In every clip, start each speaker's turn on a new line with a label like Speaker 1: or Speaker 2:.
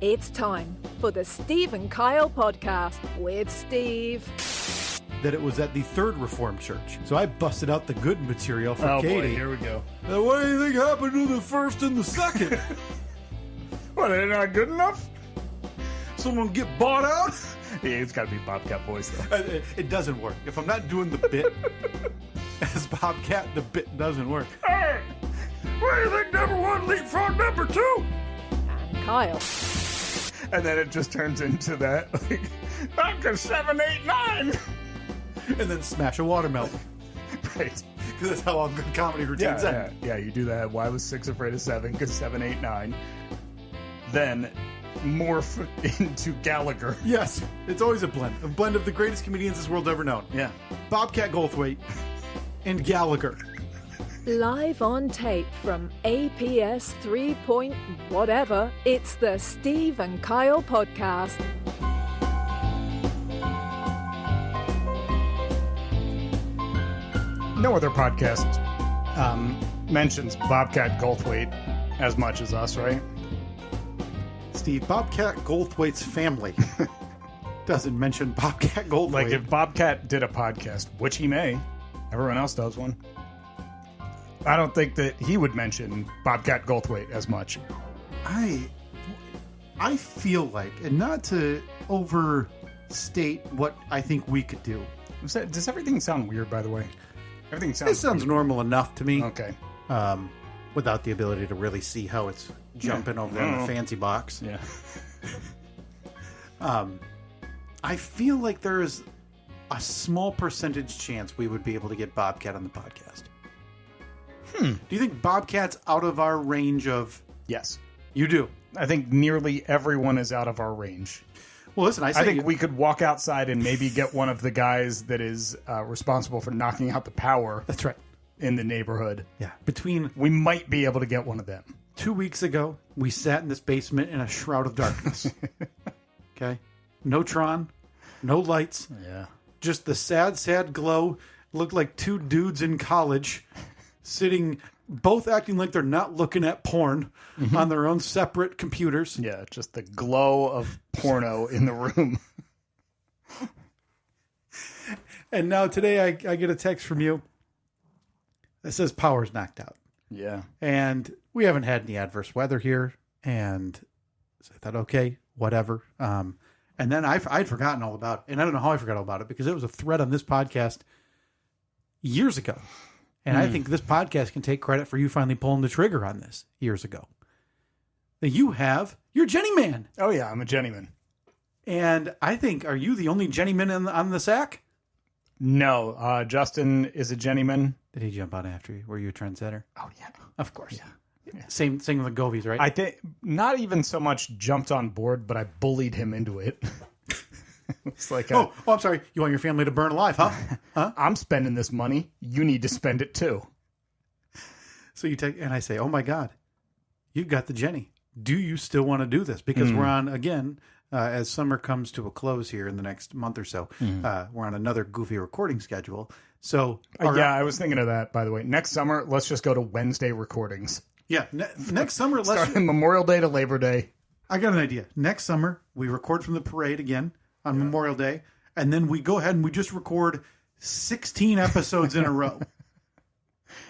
Speaker 1: It's time for the Steve and Kyle podcast with Steve.
Speaker 2: That it was at the Third Reformed Church. So I busted out the good material for Katie.
Speaker 3: Boy, here we go.
Speaker 2: Now, what do you think happened to the first and the second?
Speaker 3: What, they're not good enough?
Speaker 2: Someone get bought out?
Speaker 3: Yeah, it's got to be Bobcat voice, though.
Speaker 2: It doesn't work. If I'm not doing the bit as Bobcat, the bit doesn't work.
Speaker 3: Hey, what do you think number one leapfrog number two?
Speaker 1: And Kyle.
Speaker 3: And then it just turns into that, like, back to 7, 8, 9.
Speaker 2: And then smash a watermelon.
Speaker 3: Right.
Speaker 2: Because that's how all good comedy routines end.
Speaker 3: Yeah, you do that. Why was 6 afraid of 7? Because 7, 8, 9. Then morph into Gallagher.
Speaker 2: Yes, it's always a blend of the greatest comedians this world ever known.
Speaker 3: Yeah.
Speaker 2: Bobcat Goldthwait and Gallagher.
Speaker 1: Live on tape from APS 3 point whatever, it's the Steve and Kyle podcast.
Speaker 3: No other podcast mentions Bobcat Goldthwait as much as us, right?
Speaker 2: Steve, Bobcat Goldthwait's family doesn't mention Bobcat Goldthwait.
Speaker 3: Like, if Bobcat did a podcast, which he may, everyone else does one, I don't think that he would mention Bobcat Goldthwait as much.
Speaker 2: I feel like, and not to overstate what I think we could do.
Speaker 3: Does everything sound weird, by the way? Everything sounds...
Speaker 2: It sounds normal enough to me.
Speaker 3: Okay.
Speaker 2: Without the ability to really see how it's jumping over in the fancy box.
Speaker 3: Yeah.
Speaker 2: I feel like there is a small percentage chance we would be able to get Bobcat on the podcast. Do you think Bobcat's out of our range of...
Speaker 3: Yes.
Speaker 2: You do?
Speaker 3: I think nearly everyone is out of our range.
Speaker 2: Well, listen, I
Speaker 3: think we could walk outside and maybe get one of the guys that is responsible for knocking out the power.
Speaker 2: That's right.
Speaker 3: In the neighborhood.
Speaker 2: Yeah.
Speaker 3: We might be able to get one of them.
Speaker 2: 2 weeks ago, we sat in this basement in a shroud of darkness. Okay? No Tron, no lights.
Speaker 3: Yeah.
Speaker 2: Just the sad, sad glow. Looked like two dudes in college sitting, both acting like they're not looking at porn on their own separate computers.
Speaker 3: Yeah, just the glow of porno in the room.
Speaker 2: And now today I get a text from you that says power's knocked out.
Speaker 3: Yeah.
Speaker 2: And we haven't had any adverse weather here. And so I thought, okay, whatever. And then I'd forgotten all about it. And I don't know how I forgot all about it because it was a thread on this podcast years ago. And I think this podcast can take credit for you finally pulling the trigger on this years ago. That you're Jenny Man.
Speaker 3: Oh, yeah, I'm a Jennyman.
Speaker 2: And I think, are you the only Jennyman on the sack?
Speaker 3: No, Justin is a Jennyman.
Speaker 2: Did he jump out after you? Were you a trendsetter?
Speaker 3: Oh, yeah.
Speaker 2: Of course.
Speaker 3: Yeah.
Speaker 2: Same with the Govies, right?
Speaker 3: I think not even so much jumped on board, but I bullied him into it. It's like,
Speaker 2: I'm sorry. You want your family to burn alive, huh?
Speaker 3: I'm spending this money. You need to spend it too.
Speaker 2: So you take, and I say, oh my God, you've got the Jenny. Do you still want to do this? Because we're on, again, as summer comes to a close here in the next month or so, we're on another goofy recording schedule. So,
Speaker 3: I was thinking of that, by the way. Next summer, let's just go to Wednesday recordings.
Speaker 2: Yeah, next summer,
Speaker 3: starting Memorial Day to Labor Day.
Speaker 2: I got an idea. Next summer, we record from the parade again on Memorial Day, and then we go ahead and we just record 16 episodes in a row.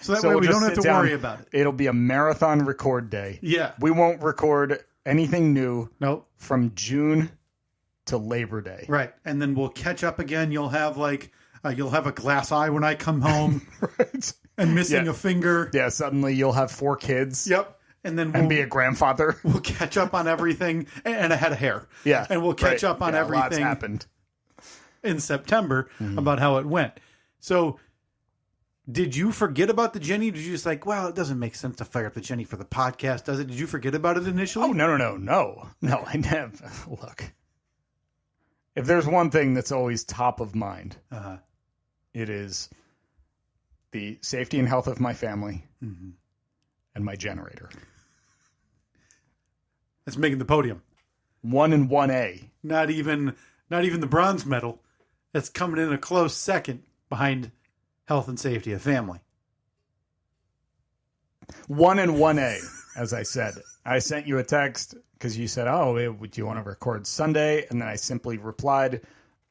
Speaker 2: So that way we don't have to worry about it.
Speaker 3: It'll be a marathon record day.
Speaker 2: Yeah.
Speaker 3: We won't record anything new from June to Labor Day.
Speaker 2: Right. And then we'll catch up again. You'll have you'll have a glass eye when I come home.
Speaker 3: Right.
Speaker 2: And missing a finger.
Speaker 3: Yeah, suddenly you'll have 4 kids.
Speaker 2: Yep. And then
Speaker 3: be a grandfather.
Speaker 2: We'll catch up on everything and a head of hair.
Speaker 3: Yeah.
Speaker 2: And we'll catch up on everything.
Speaker 3: Lots happened
Speaker 2: in September about how it went. So did you forget about the Jenny? Did you just like, well, it doesn't make sense to fire up the Jenny for the podcast, does it? Did you forget about it initially?
Speaker 3: Oh, no. No, I never. Look, if there's one thing that's always top of mind, it is the safety and health of my family and my generator.
Speaker 2: That's making the podium.
Speaker 3: 1 and 1A.
Speaker 2: Not even the bronze medal. That's coming in a close second behind health and safety of family.
Speaker 3: 1 and 1A, as I said. I sent you a text because you said, "Oh, do you want to record Sunday?" And then I simply replied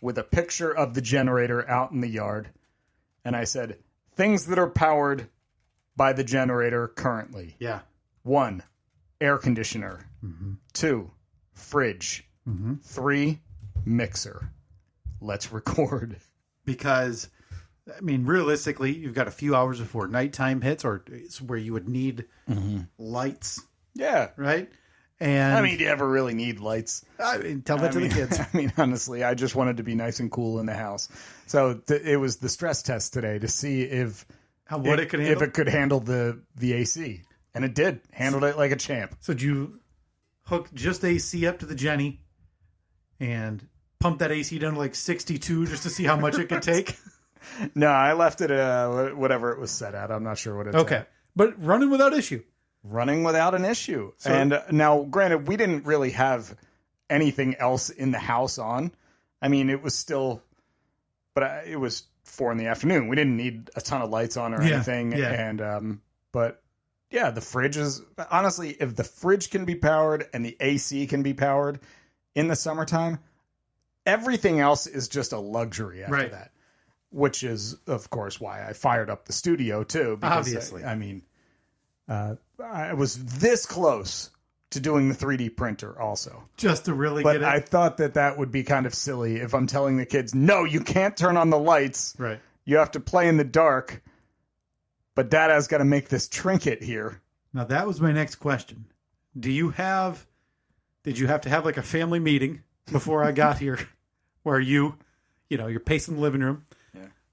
Speaker 3: with a picture of the generator out in the yard. And I said, things that are powered by the generator currently.
Speaker 2: Yeah.
Speaker 3: 1, air conditioner. 2, fridge. 3, mixer. Let's record.
Speaker 2: Because, I mean, realistically, you've got a few hours before nighttime hits, or it's where you would need lights.
Speaker 3: Yeah.
Speaker 2: Right? And
Speaker 3: I mean, do you ever really need lights?
Speaker 2: I mean, tell that to the kids.
Speaker 3: I mean, honestly, I just wanted to be nice and cool in the house. So it was the stress test today to see if
Speaker 2: it could handle?
Speaker 3: If it could handle the AC. And it did. Handled it like a champ.
Speaker 2: So did you hook just AC up to the Jenny and pump that AC down to like 62 just to see how much it could take?
Speaker 3: No, I left it at whatever it was set at. I'm not sure what it's at.
Speaker 2: But running without issue.
Speaker 3: Running without an issue.
Speaker 2: So,
Speaker 3: and now, granted, we didn't really have anything else in the house on. I mean, it was still, but it was 4 p.m. We didn't need a ton of lights on or anything.
Speaker 2: Yeah.
Speaker 3: And, but yeah, the fridge is, honestly, if the fridge can be powered and the AC can be powered in the summertime, everything else is just a luxury after that. Which is, of course, why I fired up the studio, too. Because,
Speaker 2: obviously.
Speaker 3: I mean, I was this close to doing the 3D printer also.
Speaker 2: Just to really
Speaker 3: but
Speaker 2: get it.
Speaker 3: I thought that would be kind of silly if I'm telling the kids, no, you can't turn on the lights.
Speaker 2: Right.
Speaker 3: You have to play in the dark. But Dada's got to make this trinket here.
Speaker 2: Now, that was my next question. Did you have to have like a family meeting before I got here where you're pacing the living room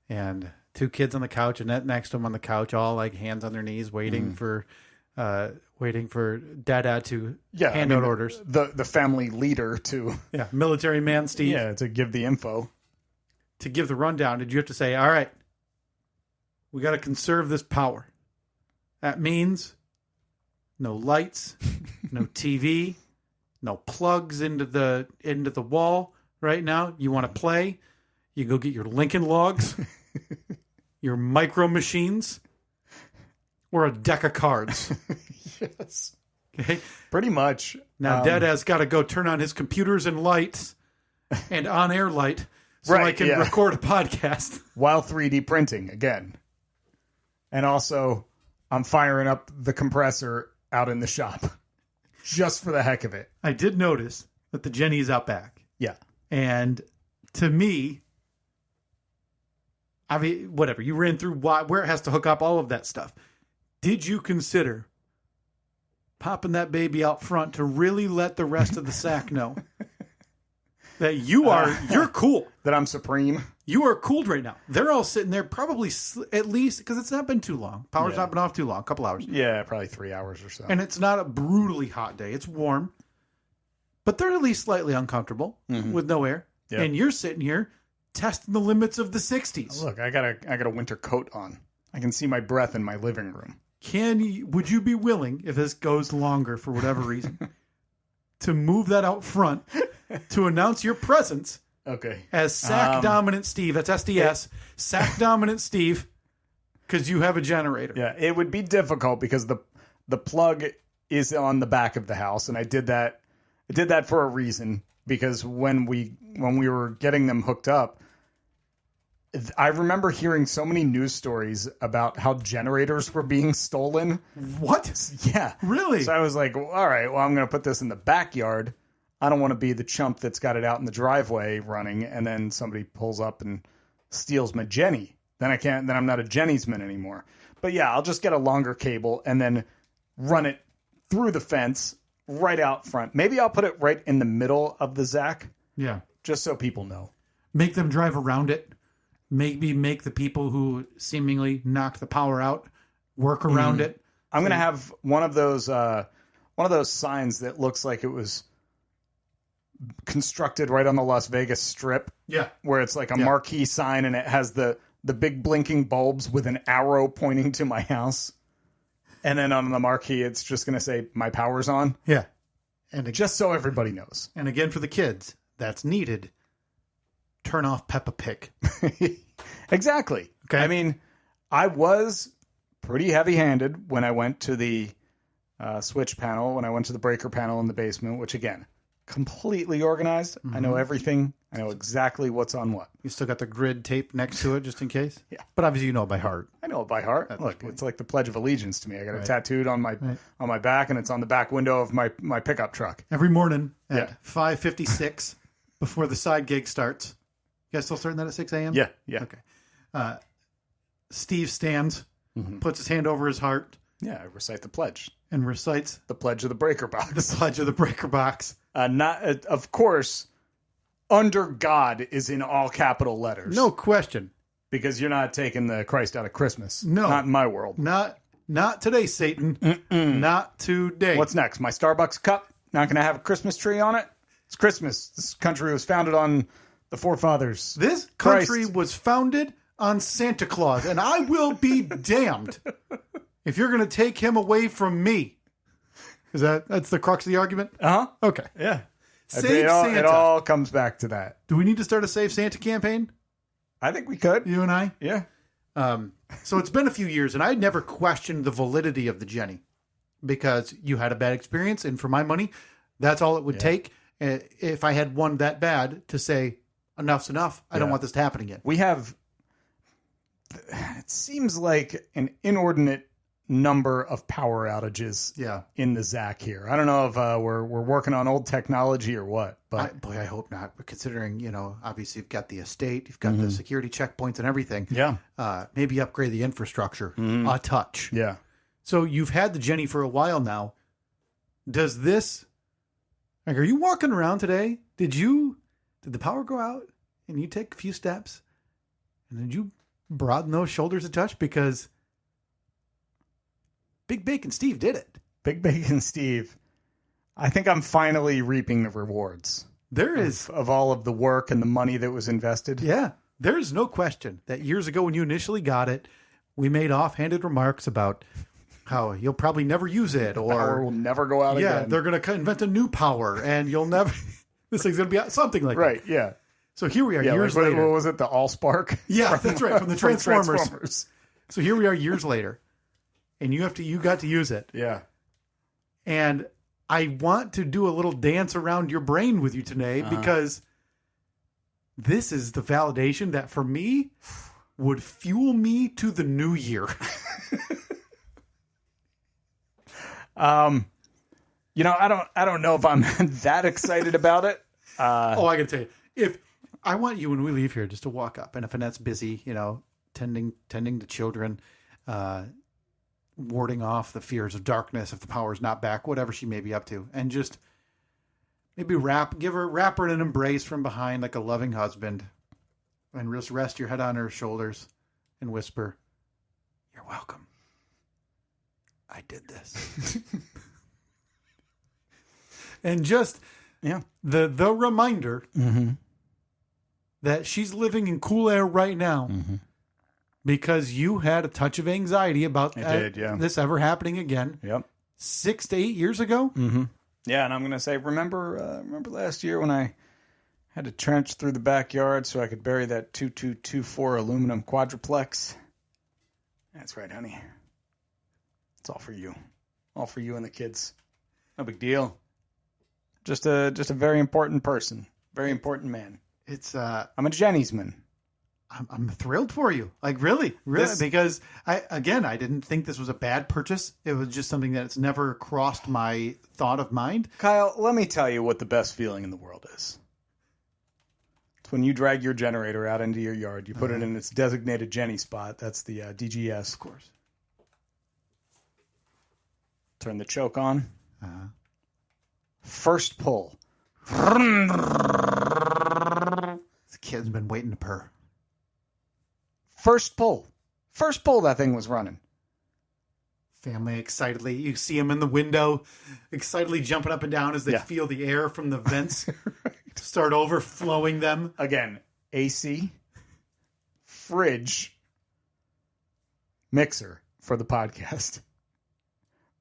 Speaker 2: and 2 kids on the couch, Annette next to them on the couch, all like hands on their knees, waiting for Dada to hand out orders.
Speaker 3: The family leader to
Speaker 2: military man Steve.
Speaker 3: Yeah, to give the info,
Speaker 2: to give the rundown. Did you have to say, all right, we got to conserve this power? That means no lights, no TV, no plugs into the wall. Right now, you want to play? You go get your Lincoln Logs, your micro machines, or a deck of cards.
Speaker 3: Yes.
Speaker 2: Okay.
Speaker 3: Pretty much.
Speaker 2: Now, Dada's got to go turn on his computers and lights and on-air light so I can record a podcast.
Speaker 3: While 3D printing again. And also, I'm firing up the compressor out in the shop. Just for the heck of it.
Speaker 2: I did notice that the Jenny's out back.
Speaker 3: Yeah.
Speaker 2: And to me, I mean, whatever. You ran through where it has to hook up, all of that stuff. Did you consider popping that baby out front to really let the rest of the sack know that you're cool?
Speaker 3: That I'm supreme?
Speaker 2: You are cooled right now. They're all sitting there probably at least, because it's not been too long. Power's not been off too long, a couple hours.
Speaker 3: Yeah, probably 3 hours or so.
Speaker 2: And it's not a brutally hot day. It's warm. But they're at least slightly uncomfortable with no air. Yep. And you're sitting here testing the limits of the 60s.
Speaker 3: Look, I got a winter coat on. I can see my breath in my living room.
Speaker 2: Would you be willing, if this goes longer for whatever reason, to move that out front to announce your presence?
Speaker 3: Okay.
Speaker 2: As Sack Dominant Steve. That's SDS. Sack Dominant Steve. Because you have a generator.
Speaker 3: Yeah, it would be difficult because the plug is on the back of the house, and I did that for a reason, because when we were getting them hooked up, I remember hearing so many news stories about how generators were being stolen.
Speaker 2: What?
Speaker 3: Yeah.
Speaker 2: Really?
Speaker 3: So I was like, all right, well, I'm going to put this in the backyard. I don't want to be the chump that's got it out in the driveway running, and then somebody pulls up and steals my Jenny. Then I'm not a Jenny's man anymore. But yeah, I'll just get a longer cable and then run it through the fence right out front. Maybe I'll put it right in the middle of the Zach.
Speaker 2: Yeah.
Speaker 3: Just so people know.
Speaker 2: Make them drive around it. Maybe make the people who seemingly knocked the power out work around it.
Speaker 3: I'm going to have one of those signs that looks like it was constructed right on the Las Vegas Strip.
Speaker 2: Yeah.
Speaker 3: Where it's like a marquee sign and it has the big blinking bulbs with an arrow pointing to my house. And then on the marquee, it's just going to say, my power's on.
Speaker 2: Yeah. And
Speaker 3: just so everybody knows.
Speaker 2: And again, for the kids, that's needed. Turn off Peppa Pig.
Speaker 3: Exactly.
Speaker 2: Okay.
Speaker 3: I mean, I was pretty heavy-handed when I went to the switch panel when I went to the breaker panel in the basement, which, again, completely organized. I know everything. I know exactly what's on what.
Speaker 2: You still got the grid tape next to it just in case?
Speaker 3: Yeah.
Speaker 2: But obviously you know it by heart.
Speaker 3: I know it by heart. Look, it's like the Pledge of Allegiance to me. I got it tattooed on my back, and it's on the back window of my pickup truck.
Speaker 2: Every morning at 5:56 before the side gig starts. You guys still starting that at 6 a.m.?
Speaker 3: Yeah.
Speaker 2: Okay. Steve stands, puts his hand over his heart.
Speaker 3: Yeah, I recite the pledge.
Speaker 2: And recites
Speaker 3: the Pledge of the Breaker Box.
Speaker 2: The Pledge of the Breaker Box.
Speaker 3: Of course, under God is in all capital letters.
Speaker 2: No question.
Speaker 3: Because you're not taking the Christ out of Christmas.
Speaker 2: No.
Speaker 3: Not in my world.
Speaker 2: Not today, Satan. Not today.
Speaker 3: What's next? My Starbucks cup? Not going to have a Christmas tree on it? It's Christmas. This country was founded on the forefathers.
Speaker 2: This country was founded on Santa Claus, and I will be damned if you're going to take him away from me. That's the crux of the argument?
Speaker 3: Uh-huh.
Speaker 2: Okay.
Speaker 3: Yeah.
Speaker 2: Save Santa.
Speaker 3: It all comes back to that.
Speaker 2: Do we need to start a Save Santa campaign?
Speaker 3: I think we could.
Speaker 2: You and I?
Speaker 3: Yeah.
Speaker 2: So it's been a few years, and I never questioned the validity of the Jenny because you had a bad experience, and for my money, that's all it would take if I had one that bad to say, enough's enough. I don't want this to happen again.
Speaker 3: We have, it seems like an inordinate number of power outages in the Zach here. I don't know if we're working on old technology or what, but
Speaker 2: I hope not. But considering, obviously you've got the estate, you've got the security checkpoints and everything.
Speaker 3: Yeah.
Speaker 2: Maybe upgrade the infrastructure a touch.
Speaker 3: Yeah.
Speaker 2: So you've had the Jenny for a while now. Does this, are you walking around today? Did the power go out and you take a few steps and did you broaden those shoulders a touch? Because Big Bacon Steve did it.
Speaker 3: Big Bacon Steve. I think I'm finally reaping the rewards.
Speaker 2: There is
Speaker 3: of all of the work and the money that was invested.
Speaker 2: Yeah. There is no question that years ago when you initially got it, we made offhanded remarks about how you'll probably never use it, or
Speaker 3: power will never go out again.
Speaker 2: Yeah, they're going to invent a new power and you'll never this thing's going to be something like that.
Speaker 3: Right, yeah.
Speaker 2: So here we are years later.
Speaker 3: What was it, the Allspark?
Speaker 2: Yeah, that's right, from the Transformers. So here we are years later. And you got to use it.
Speaker 3: Yeah.
Speaker 2: And I want to do a little dance around your brain with you today because this is the validation that for me would fuel me to the new year.
Speaker 3: I don't know if I'm that excited about it.
Speaker 2: I can tell you. If I want you when we leave here just to walk up, and if Annette's busy, tending the children, warding off the fears of darkness if the power's not back, whatever she may be up to, and just maybe wrap her in an embrace from behind like a loving husband, and just rest your head on her shoulders and whisper, "You're welcome. I did this." And just the reminder that she's living in cool air right now. Because you had a touch of anxiety about this ever happening again.
Speaker 3: Yep.
Speaker 2: 6 to 8 years ago.
Speaker 3: Yeah, and I'm going to say, remember last year when I had to trench through the backyard so I could bury that 2224 aluminum quadruplex? That's right, honey. It's all for you. All for you and the kids. No big deal. Just a very important person. Very important man. I'm a Jenny's man.
Speaker 2: I'm thrilled for you. Like, really, because I didn't think this was a bad purchase. It was just something that's never crossed my thought of mind.
Speaker 3: Kyle, let me tell you what the best feeling in the world is. It's when you drag your generator out into your yard. You put it in its designated Jenny spot. That's the DGS.
Speaker 2: Of course.
Speaker 3: Turn the choke on. First pull.
Speaker 2: The kid's been waiting to purr.
Speaker 3: First pull, that thing was running.
Speaker 2: Family excitedly. You see them in the window, excitedly jumping up and down as they feel the air from the vents start overflowing them.
Speaker 3: Again, AC, fridge, mixer for the podcast.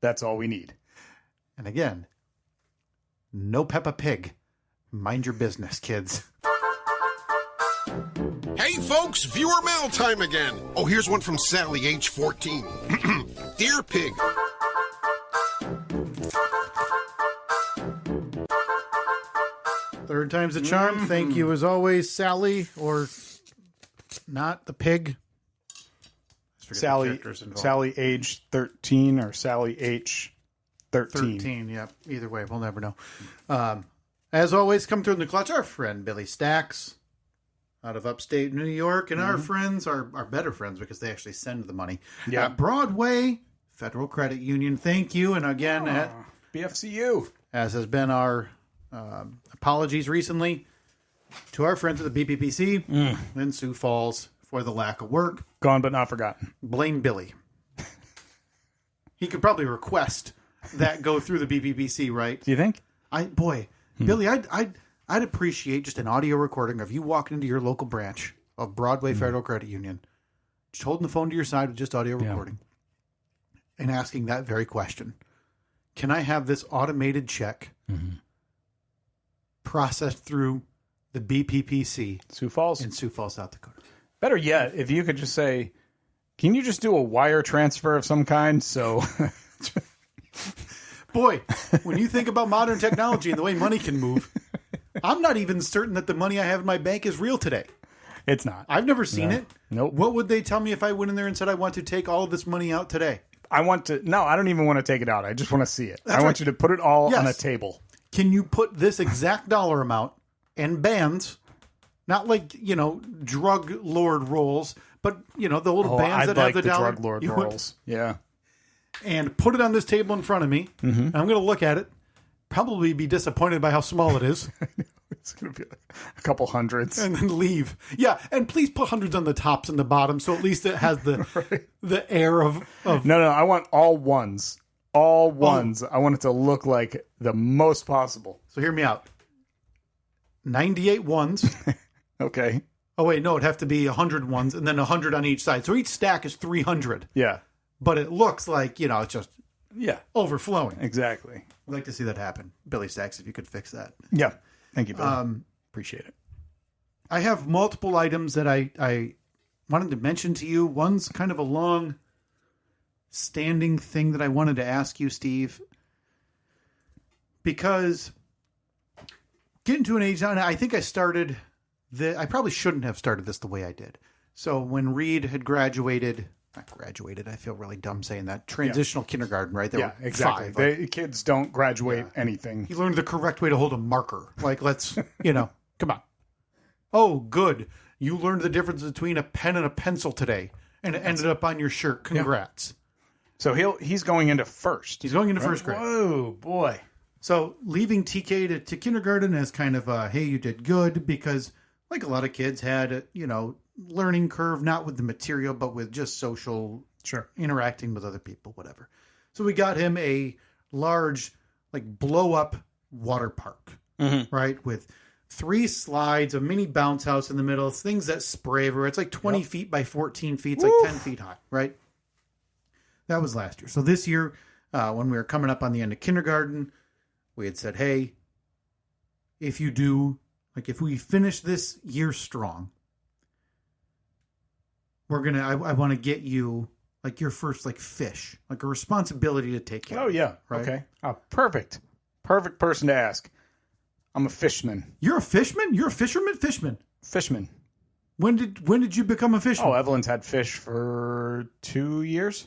Speaker 3: That's all we need.
Speaker 2: And again, no Peppa Pig. Mind your business, kids.
Speaker 4: Hey folks, viewer mail time again. Oh, here's one from Sally, age 14. Dear Pig,
Speaker 2: Third time's the charm. Thank you as always, Sally, or not the pig.
Speaker 3: Sally age 13 or Sally H 13.
Speaker 2: 13, yeah. Either way, we'll never know. As always, come through in the clutch, our friend Billy Stacks out of upstate New York, and our friends are better friends because they actually send the money.
Speaker 3: Yeah.
Speaker 2: Broadway Federal Credit Union, thank you. And again,
Speaker 3: BFCU.
Speaker 2: as has been our apologies recently to our friends at the BPPC in Sioux Falls for the lack of work.
Speaker 3: Gone but not forgotten.
Speaker 2: Blame Billy. He could probably request that go through the BPPC, right?
Speaker 3: Do you think?
Speaker 2: Billy, I'd appreciate just an audio recording of you walking into your local branch of Broadway Federal Credit Union, just holding the phone to your side with just audio recording, and asking that very question. Can I have this automated check processed through the BPPC
Speaker 3: Sioux Falls?
Speaker 2: in Sioux Falls, South Dakota?
Speaker 3: Better yet, if you could just say, can you just do a wire transfer of some kind? So,
Speaker 2: Boy, when you think about modern technology and the way money can move, I'm not even certain that the money I have in my bank is real today.
Speaker 3: it's not.
Speaker 2: I've never seen it.
Speaker 3: Nope.
Speaker 2: What would they tell me if I went in there and said I want to take all of this money out today?
Speaker 3: I don't even want to take it out. I just want to see it. I want
Speaker 2: right.
Speaker 3: you to put it all on a
Speaker 2: Yes.
Speaker 3: table.
Speaker 2: Can you put this exact dollar amount and bands, not like, drug lord rolls, but, the little bands that
Speaker 3: I'd
Speaker 2: have the dollar.
Speaker 3: drug lord
Speaker 2: You would-
Speaker 3: rolls. Yeah.
Speaker 2: And put it on this table in front of me. And I'm going to look at it, probably be disappointed by how small it is,
Speaker 3: It's going to be a couple hundreds.
Speaker 2: and then leave. Yeah, and please put hundreds on the tops and the bottom, so at least it has the the air of
Speaker 3: No, I want all ones. All ones. I want it to look like the most possible.
Speaker 2: So hear me out. 98 ones.
Speaker 3: Okay.
Speaker 2: Oh, wait, no, it'd have to be 100 ones and then 100 on each side. So each stack is 300.
Speaker 3: Yeah.
Speaker 2: But it looks like, it's just
Speaker 3: Yeah.
Speaker 2: overflowing.
Speaker 3: Exactly.
Speaker 2: I'd like to see that happen. Billy Stacks, if you could fix that.
Speaker 3: Yeah. Thank you, Bill. Appreciate it.
Speaker 2: I have multiple items that I wanted to mention to you. One's kind of a long standing thing that I wanted to ask you, Steve. Because getting to an age now, and I think I probably shouldn't have started this the way I did. So when Reed had not graduated, I feel really dumb saying that. Transitional kindergarten, right? They were
Speaker 3: exactly.
Speaker 2: 5.
Speaker 3: Kids don't graduate anything.
Speaker 2: He learned the correct way to hold a marker. Like, let's, come on. Oh, good. You learned the difference between a pen and a pencil today, and it ended up on your shirt. Congrats.
Speaker 3: So he's going into first.
Speaker 2: He's going into first grade.
Speaker 3: Whoa, boy.
Speaker 2: So leaving TK to kindergarten as kind of a, hey, you did good, because like a lot of kids had, learning curve, not with the material, but with just social interacting with other people, whatever. So we got him a large, blow up water park, right? With 3 slides, a mini bounce house in the middle, things that spray everywhere. It's like 20 feet by 14 feet. It's like 10 feet high, right? That was last year. So this year, when we were coming up on the end of kindergarten, we had said, hey, if we finish this year strong, I want to get you your first fish, a responsibility to take care of.
Speaker 3: Oh, yeah.
Speaker 2: Right?
Speaker 3: Okay. Oh, perfect. Perfect person to ask. I'm a fishman.
Speaker 2: You're a fishman? You're a fisherman?
Speaker 3: Fishman.
Speaker 2: When did you become a fisherman?
Speaker 3: Oh, Evelyn's had fish for 2 years.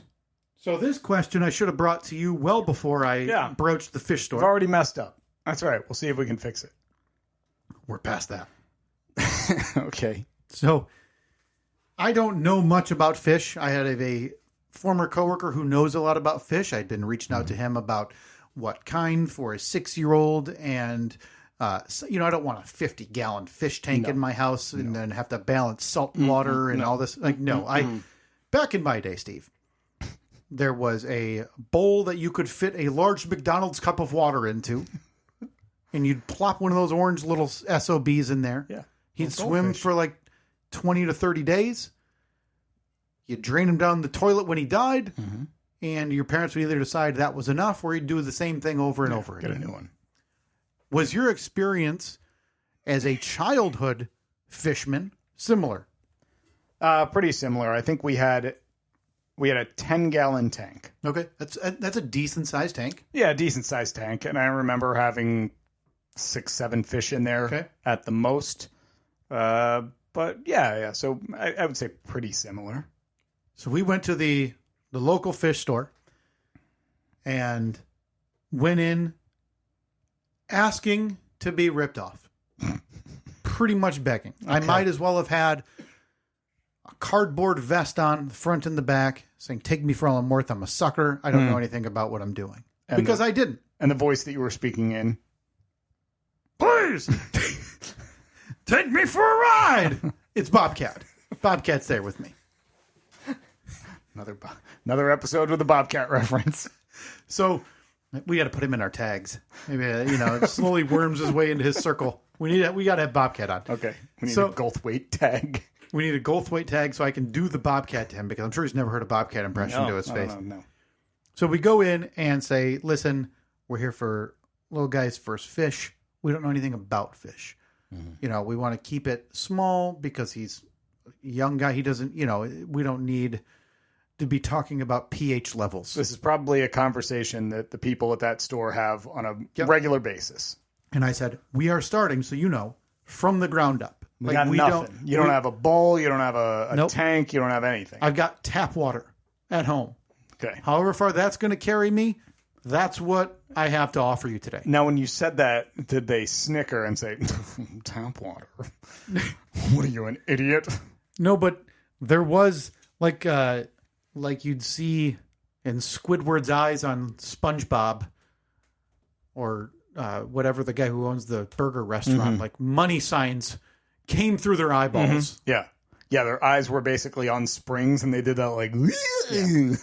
Speaker 2: So this question I should have brought to you well before I broached the fish store.
Speaker 3: I've already messed up. That's all right. We'll see if we can fix it.
Speaker 2: We're past that.
Speaker 3: Okay.
Speaker 2: So I don't know much about fish. I had a former coworker who knows a lot about fish. I'd been reaching out to him about what kind for a 6-year-old. And, I don't want a 50-gallon fish tank in my house and then have to balance salt water and all this. Back in my day, Steve, there was a bowl that you could fit a large McDonald's cup of water into. And you'd plop one of those orange little SOBs in there.
Speaker 3: Yeah.
Speaker 2: He'd swim for 20 to 30 days. You'd drain him down the toilet when he died. And your parents would either decide that was enough or you'd do the same thing over and over again.
Speaker 3: Get a new one.
Speaker 2: Was your experience as a childhood fisherman similar?
Speaker 3: Pretty similar. I think we had a 10-gallon tank.
Speaker 2: Okay. That's a decent sized tank.
Speaker 3: Yeah, a decent sized tank. And I remember having 6, 7 fish in there
Speaker 2: Okay.
Speaker 3: at the most. But yeah. So I would say pretty similar.
Speaker 2: So we went to the local fish store and went in asking to be ripped off. Pretty much begging. Okay. I might as well have had a cardboard vest on, the front and the back, saying, "Take me for all I'm worth. I'm a sucker. I don't know anything about what I'm doing."
Speaker 3: And
Speaker 2: because I didn't.
Speaker 3: And the voice that you were speaking in.
Speaker 2: Please, take me for a ride. It's Bobcat. Bobcat's there with me.
Speaker 3: Another episode with a Bobcat reference.
Speaker 2: So we got to put him in our tags. Maybe it slowly worms his way into his circle. We got to have Bobcat on.
Speaker 3: Okay, we need a Goldthwait tag.
Speaker 2: We need a Goldthwait tag so I can do the Bobcat to him because I'm sure he's never heard a Bobcat impression to his face.
Speaker 3: No.
Speaker 2: So we go in and say, "Listen, we're here for little guy's first fish. We don't know anything about fish. Mm-hmm. We want to keep it small because he's a young guy. He doesn't. We don't need to be talking about pH levels."
Speaker 3: This is probably a conversation that the people at that store have on a regular basis.
Speaker 2: And I said, "We are starting, so from the ground up.
Speaker 3: We got nothing. You don't have a bowl. You don't have a tank. You don't have anything.
Speaker 2: I've got tap water at home.
Speaker 3: Okay.
Speaker 2: However far that's going to carry me, that's what I have to offer you today."
Speaker 3: Now, when you said that, did they snicker and say, "Tap water? What are you, an idiot?"
Speaker 2: No, but there was like you'd see in Squidward's eyes on SpongeBob, or whatever, the guy who owns the burger restaurant, like money signs came through their eyeballs.
Speaker 3: Mm-hmm. Yeah, their eyes were basically on springs, and they did that like.
Speaker 2: Yeah.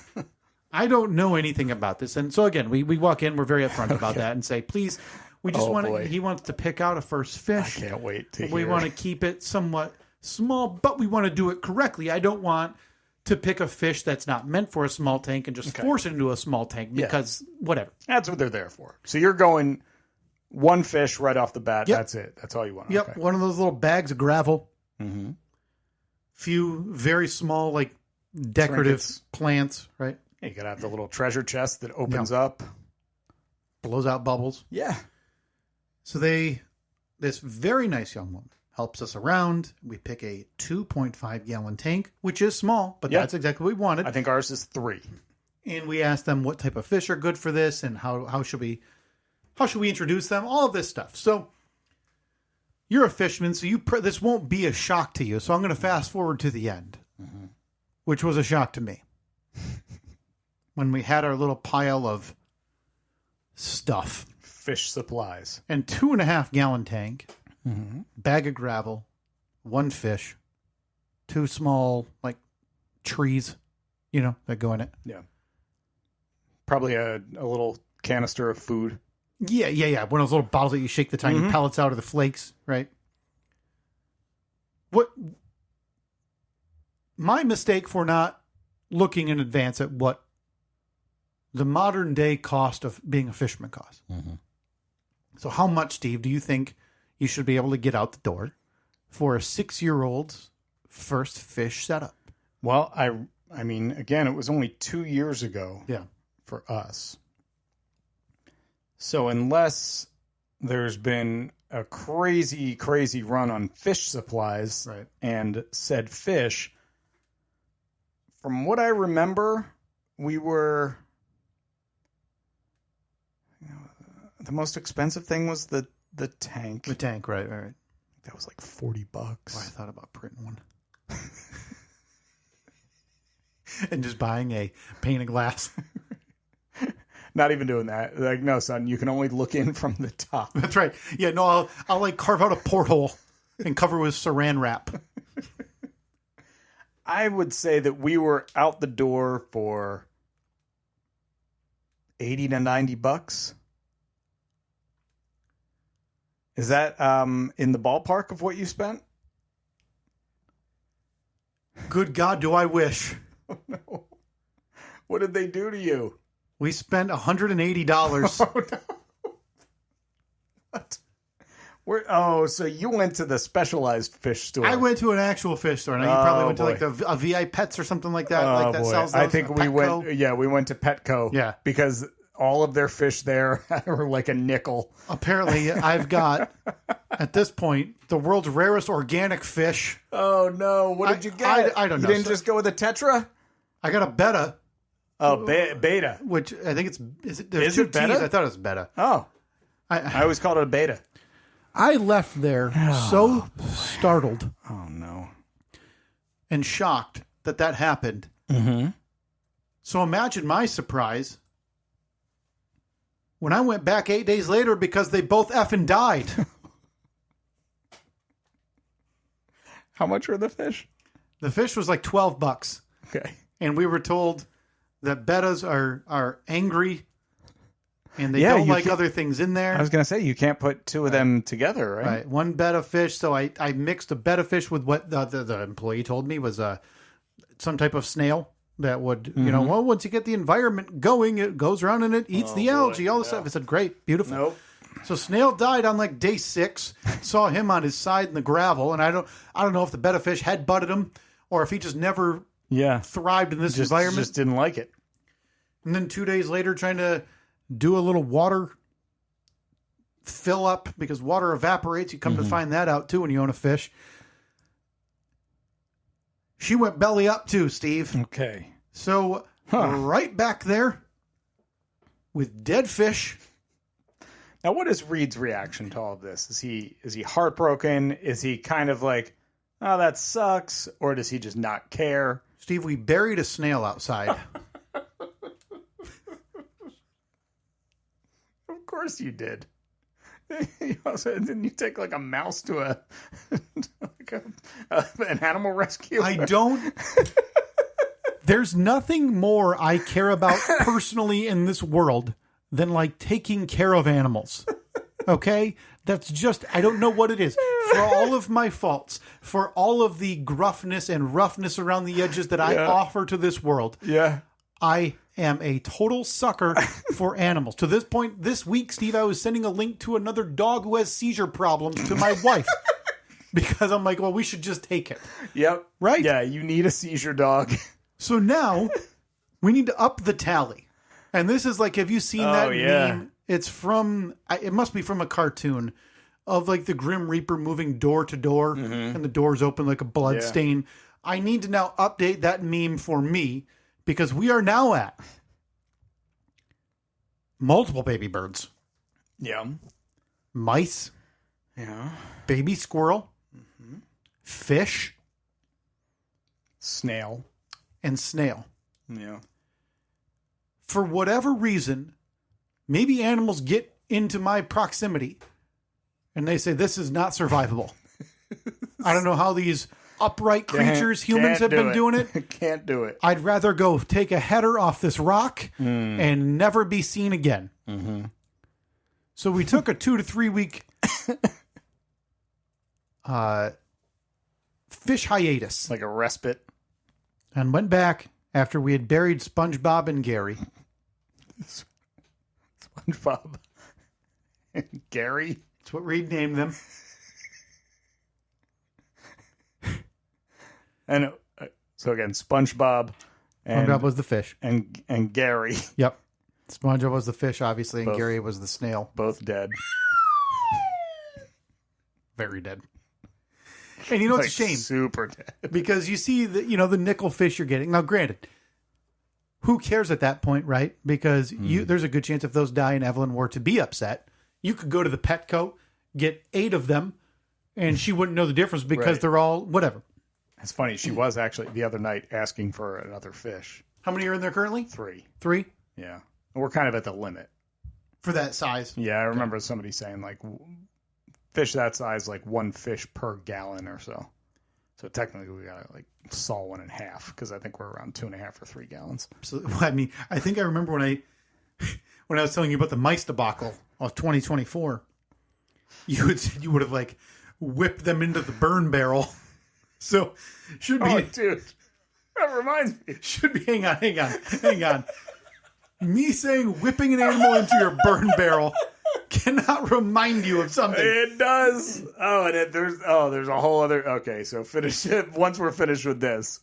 Speaker 2: I don't know anything about this, and so again, we walk in, we're very upfront about that, and say, "Please, we just he wants to pick out a first fish.
Speaker 3: I can't wait to
Speaker 2: We
Speaker 3: hear.
Speaker 2: want to keep it somewhat small, but we want to do it correctly. I don't want to pick a fish that's not meant for a small tank and just force it into a small tank because whatever."
Speaker 3: That's what they're there for. So you're going one fish right off the bat.
Speaker 2: Yep.
Speaker 3: That's it. That's all you want.
Speaker 2: Yep,
Speaker 3: Okay.
Speaker 2: one of those little bags of gravel.
Speaker 3: Mm-hmm.
Speaker 2: Few very small, like decorative
Speaker 3: Trinkets.
Speaker 2: plants, right?
Speaker 3: You gotta have the little treasure chest that opens up.
Speaker 2: Blows out bubbles.
Speaker 3: Yeah.
Speaker 2: So this very nice young woman helps us around. We pick a 2.5 gallon tank, which is small, but that's exactly what we wanted.
Speaker 3: I think ours is 3.
Speaker 2: And we asked them what type of fish are good for this and how should we introduce them, all of this stuff. So you're a fisherman, so this won't be a shock to you. So I'm going to fast forward to the end, which was a shock to me. When we had our little pile of stuff.
Speaker 3: Fish supplies.
Speaker 2: And 2.5 gallon tank, bag of gravel, 1 fish, 2 small, like, trees, that go in it.
Speaker 3: Yeah. Probably a little canister of food.
Speaker 2: Yeah. One of those little bottles that you shake the tiny pellets out of the flakes, right? What? My mistake for not looking in advance at what the modern day cost of being a fisherman costs. Mm-hmm. So how much, Steve, do you think you should be able to get out the door for a 6-year-old's first fish setup?
Speaker 3: Well, I mean, again, it was only 2 years ago for us. So unless there's been a crazy, crazy run on fish supplies and said fish, from what I remember, we were... The most expensive thing was the tank.
Speaker 2: The tank, right.
Speaker 3: That was like $40.
Speaker 2: Oh, I thought about printing one. And just buying a pane of glass.
Speaker 3: Not even doing that. Like, no, son, you can only look in from the top.
Speaker 2: That's right. Yeah, no, I'll like carve out a porthole and cover with saran wrap.
Speaker 3: I would say that we were out the door for $80 to $90. Is that in the ballpark of what you spent?
Speaker 2: Good God, do I wish.
Speaker 3: Oh, no. What did they do to you?
Speaker 2: We spent $180.
Speaker 3: Oh, no. What? So you went to the specialized fish store.
Speaker 2: I went to an actual fish store. Now you probably went to like a VI Pets or something like that.
Speaker 3: Oh,
Speaker 2: like that
Speaker 3: boy.
Speaker 2: sells those.
Speaker 3: I think we went. Yeah, we went to Petco.
Speaker 2: Yeah,
Speaker 3: because all of their fish there are like a nickel.
Speaker 2: Apparently, I've got, at this point, the world's rarest organic fish.
Speaker 3: Oh, no. What did you get?
Speaker 2: I don't know.
Speaker 3: You didn't just go with a tetra?
Speaker 2: I got a betta.
Speaker 3: Oh, beta.
Speaker 2: Which I think
Speaker 3: Is it beta?
Speaker 2: I thought it was betta.
Speaker 3: Oh. I always called it a beta.
Speaker 2: I left there so startled.
Speaker 3: Oh, no.
Speaker 2: And shocked that happened.
Speaker 3: Mm-hmm.
Speaker 2: So imagine my surprise when I went back 8 days later because they both effing died.
Speaker 3: How much were the fish?
Speaker 2: The fish was like $12.
Speaker 3: Okay.
Speaker 2: And we were told that bettas are angry and they don't like other things in there.
Speaker 3: I was going to say, you can't put two of them together, right?
Speaker 2: Right. One betta fish. So I mixed a betta fish with what the employee told me was some type of snail that would, once you get the environment going, it goes around and it eats the algae, all this stuff. I said, great, beautiful.
Speaker 3: Nope.
Speaker 2: So snail died on like day 6. Saw him on his side in the gravel, and I don't know if the betta fish had butted him or if he just never thrived in this environment.
Speaker 3: Just didn't like it.
Speaker 2: And then 2 days later, trying to do a little water fill up because water evaporates. You come to find that out too when you own a fish. She went belly up too, Steve.
Speaker 3: Okay.
Speaker 2: So right back there with dead fish.
Speaker 3: Now, what is Reed's reaction to all of this? Is he heartbroken? Is he kind of like, oh, that sucks? Or does he just not care?
Speaker 2: Steve, we buried a snail outside.
Speaker 3: Of course you did. Didn't you take like a mouse to an animal rescue?
Speaker 2: I don't. There's nothing more I care about personally in this world than like taking care of animals. Okay? That's just, I don't know what it is. For all of my faults, for all of the gruffness and roughness around the edges that I offer to this world.
Speaker 3: Yeah.
Speaker 2: I am a total sucker for animals. To this point, this week, Steve, I was sending a link to another dog who has seizure problems to my wife. Because I'm like, well, we should just take it.
Speaker 3: Yep.
Speaker 2: Right?
Speaker 3: Yeah, you need a seizure dog.
Speaker 2: So now, we need to up the tally. And this is like, have you seen that meme? It's from, it must be from a cartoon of like the Grim Reaper moving door to door. And the doors open like a blood stain. I need to now update that meme for me. Because we are now at multiple baby birds.
Speaker 3: Yeah.
Speaker 2: Mice.
Speaker 3: Yeah.
Speaker 2: Baby squirrel. Fish.
Speaker 3: Snail.
Speaker 2: And snail.
Speaker 3: Yeah.
Speaker 2: For whatever reason, maybe animals get into my proximity and they say, this is not survivable. I don't know how these upright creatures, humans have been doing it.
Speaker 3: Can't do it.
Speaker 2: I'd rather go take a header off this rock and never be seen again. So we took a 2 to 3 week fish hiatus.
Speaker 3: Like a respite.
Speaker 2: And went back after we had buried SpongeBob and Gary.
Speaker 3: SpongeBob and Gary?
Speaker 2: That's what Reed named them.
Speaker 3: And so again, SpongeBob and
Speaker 2: SpongeBob was the fish.
Speaker 3: And Gary.
Speaker 2: Yep. SpongeBob was the fish, obviously, and Gary was the snail.
Speaker 3: Both dead.
Speaker 2: Very dead. And you know, it's a shame.
Speaker 3: Super dead.
Speaker 2: Because you see the nickel fish you're getting. Now, granted, who cares at that point, right? Because there's a good chance if those die and Evelyn were to be upset, you could go to the Petco, get 8 of them, and she wouldn't know the difference because they're all whatever.
Speaker 3: It's funny. She was actually the other night asking for another fish.
Speaker 2: How many are in there currently?
Speaker 3: 3.
Speaker 2: 3?
Speaker 3: Yeah. We're kind of at the limit.
Speaker 2: For that size?
Speaker 3: Yeah, I remember somebody saying, like, fish that size, like 1 fish per gallon or so. So technically we got to, like, saw 1 in half because I think we're around 2.5 or 3 gallons.
Speaker 2: So, I mean, I think I remember when I was telling you about the mice debacle of 2024, you would have, like, whipped them into the burn barrel. So, should be...
Speaker 3: Oh, dude. That reminds me.
Speaker 2: Should be... Hang on. Me saying whipping an animal into your burn barrel cannot remind you of something.
Speaker 3: It does. Oh, and there's a whole other... Okay, so finish it. Once we're finished with this,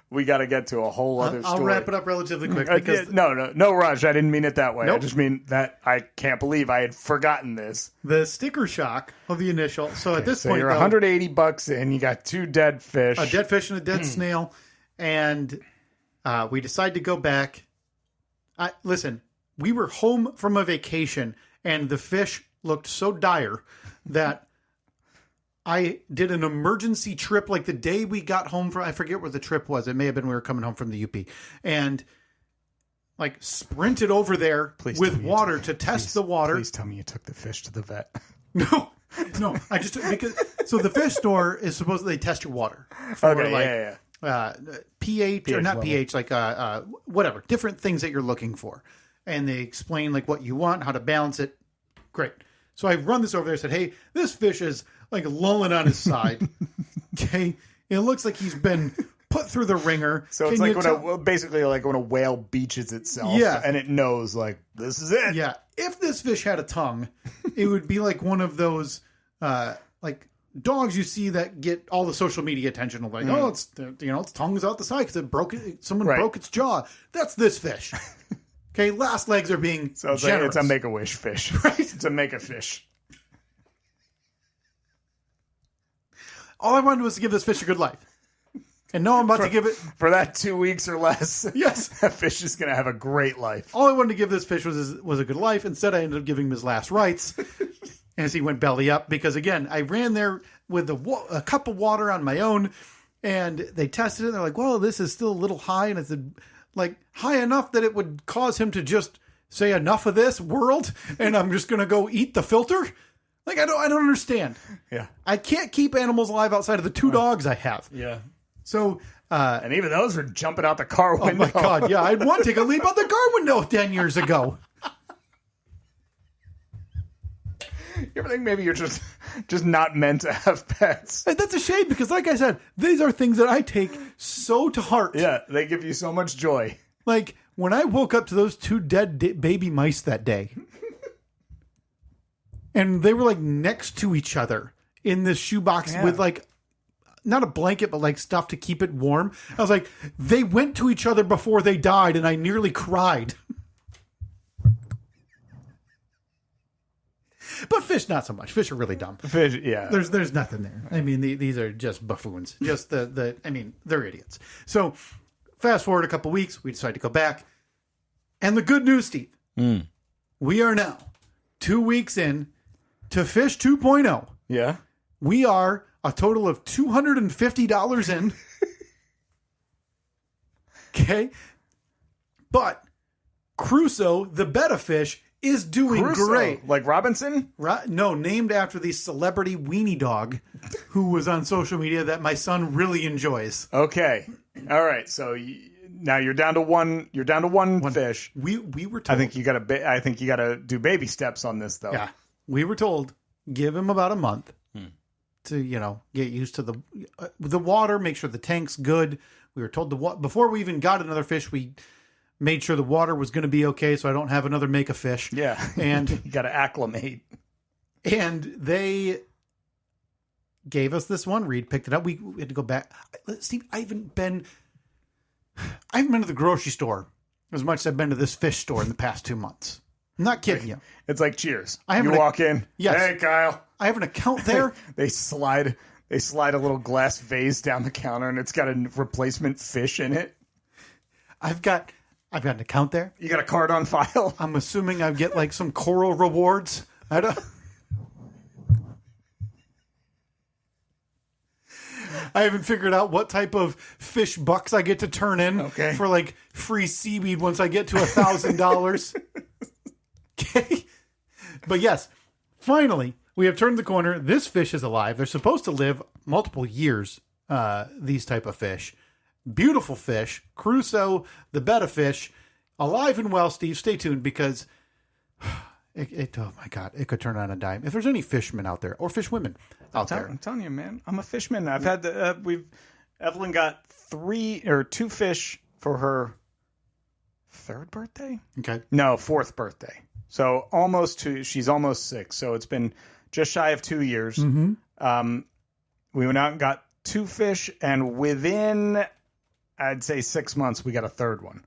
Speaker 3: we got to get to a whole other story.
Speaker 2: I'll wrap it up relatively quick. Because
Speaker 3: no rush. I didn't mean it that way.
Speaker 2: Nope.
Speaker 3: I just mean that I can't believe I had forgotten this.
Speaker 2: The sticker shock of the initial. So at this point,
Speaker 3: you're $180 in. You got 2 dead fish.
Speaker 2: A dead fish and a dead snail. And we decided to go back. Listen, we were home from a vacation, and the fish looked so dire that I did an emergency trip like the day we got home from, I forget where the trip was. It may have been we were coming home from the UP, and like sprinted over there with water to test the water.
Speaker 3: Please tell me you took the fish to the vet.
Speaker 2: No, I just, so the fish store is supposedly test your water for pH or not level. pH, like whatever, different things that you're looking for. And they explain like what you want, how to balance it. Great. So I run this over there and said, hey, this fish is like lolling on his side. Okay. It looks like he's been put through the ringer.
Speaker 3: So it's like basically like when a whale beaches itself.
Speaker 2: Yeah.
Speaker 3: And it knows like, this is it.
Speaker 2: Yeah. If this fish had a tongue, it would be like one of those, like dogs you see that get all the social media attention of like, oh, it's, its tongue is out the side because someone broke its jaw. That's this fish. Okay, last legs are being generous.
Speaker 3: It's a Make-A-Wish fish.
Speaker 2: Right?
Speaker 3: It's a Make-A-Fish.
Speaker 2: All I wanted was to give this fish a good life. And now I'm about to give it...
Speaker 3: For that 2 weeks or less,
Speaker 2: yes,
Speaker 3: that fish is going to have a great life.
Speaker 2: All I wanted to give this fish was a good life. Instead, I ended up giving him his last rites as he went belly up. Because, again, I ran there with a cup of water on my own, and they tested it. And they're like, well, this is still a little high. And I said... like high enough that it would cause him to just say enough of this world and I'm just going to go eat the filter. Like, I don't understand.
Speaker 3: Yeah.
Speaker 2: I can't keep animals alive outside of the 2 dogs I have.
Speaker 3: Yeah.
Speaker 2: So,
Speaker 3: and even those are jumping out the car window.
Speaker 2: Oh my God. Yeah. I'd want to take a leap out the car window 10 years ago.
Speaker 3: You ever think maybe you're just not meant to have pets?
Speaker 2: And that's a shame because, like I said, these are things that I take so to heart.
Speaker 3: Yeah, they give you so much joy.
Speaker 2: Like, when I woke up to those 2 dead baby mice that day, and they were, like, next to each other in this shoebox with, like, not a blanket, but, like, stuff to keep it warm. I was like, they went to each other before they died, and I nearly cried. But fish, not so much. Fish are really dumb.
Speaker 3: Fish, yeah.
Speaker 2: There's nothing there. I mean, these are just buffoons. Just they're idiots. So, fast forward a couple weeks, we decide to go back. And the good news, Steve, we are now 2 weeks in to Fish 2.0.
Speaker 3: Yeah.
Speaker 2: We are a total of $250 in. Okay. But Crusoe, the betta fish, is doing great.
Speaker 3: Like Robinson?
Speaker 2: No, named after the celebrity weenie dog who was on social media that my son really enjoys.
Speaker 3: Okay. All right. So now you're down to one. You're down to one fish.
Speaker 2: We were told.
Speaker 3: I think you got to do baby steps on this though.
Speaker 2: Yeah. We were told give him about a month to get used to the water, make sure the tank's good. We were told before we even got another fish, we made sure the water was going to be okay, so I don't have another Make-A-Fish.
Speaker 3: Yeah,
Speaker 2: and
Speaker 3: you got to acclimate.
Speaker 2: And they gave us this one. Reed picked it up. We had to go back. Steve, I haven't been to the grocery store as much as I've been to this fish store in the past 2 months. I'm not kidding you.
Speaker 3: It's like Cheers.
Speaker 2: You
Speaker 3: walk in.
Speaker 2: Yes.
Speaker 3: Hey, Kyle.
Speaker 2: I have an account there.
Speaker 3: They slide a little glass vase down the counter, and it's got a replacement fish in it.
Speaker 2: I've got an account there.
Speaker 3: You got a card on file?
Speaker 2: I'm assuming I get like some coral rewards. I haven't figured out what type of fish bucks I get to turn in for like free seaweed once I get to $1,000. Okay. But yes, finally, we have turned the corner. This fish is alive. They're supposed to live multiple years, these type of fish. Beautiful fish. Crusoe, the betta fish, alive and well, Steve. Stay tuned because oh my God, it could turn on a dime. If there's any fishermen out there or fish women out there.
Speaker 3: I'm telling you, man, I'm a fishman. I've had Evelyn got 2 fish for her 3rd birthday.
Speaker 2: Okay.
Speaker 3: No, 4th birthday. So she's almost 6. So it's been just shy of 2 years. Mm-hmm. We went out and got 2 fish, and within I'd say 6 months, we got a third one.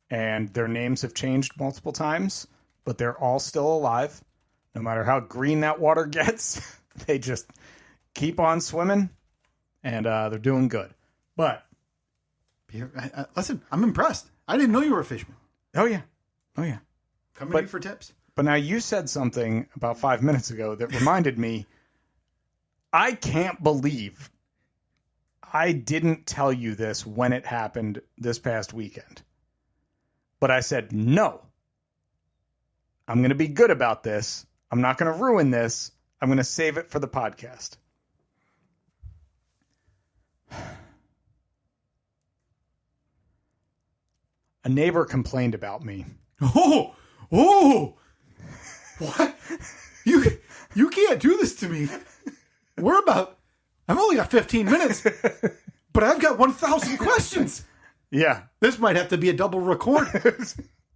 Speaker 3: And their names have changed multiple times, but they're all still alive. No matter how green that water gets, they just keep on swimming, and they're doing good. But
Speaker 2: listen, I'm impressed. I didn't know you were a fisherman.
Speaker 3: oh yeah.
Speaker 2: Coming to you for tips.
Speaker 3: But now you said something about 5 minutes ago that reminded me, I can't believe I didn't tell you this when it happened this past weekend. But I said, no, I'm going to be good about this. I'm not going to ruin this. I'm going to save it for the podcast. A neighbor complained about me.
Speaker 2: Oh, what? You can't do this to me. I've only got 15 minutes, but I've got 1,000 questions.
Speaker 3: Yeah.
Speaker 2: This might have to be a double record.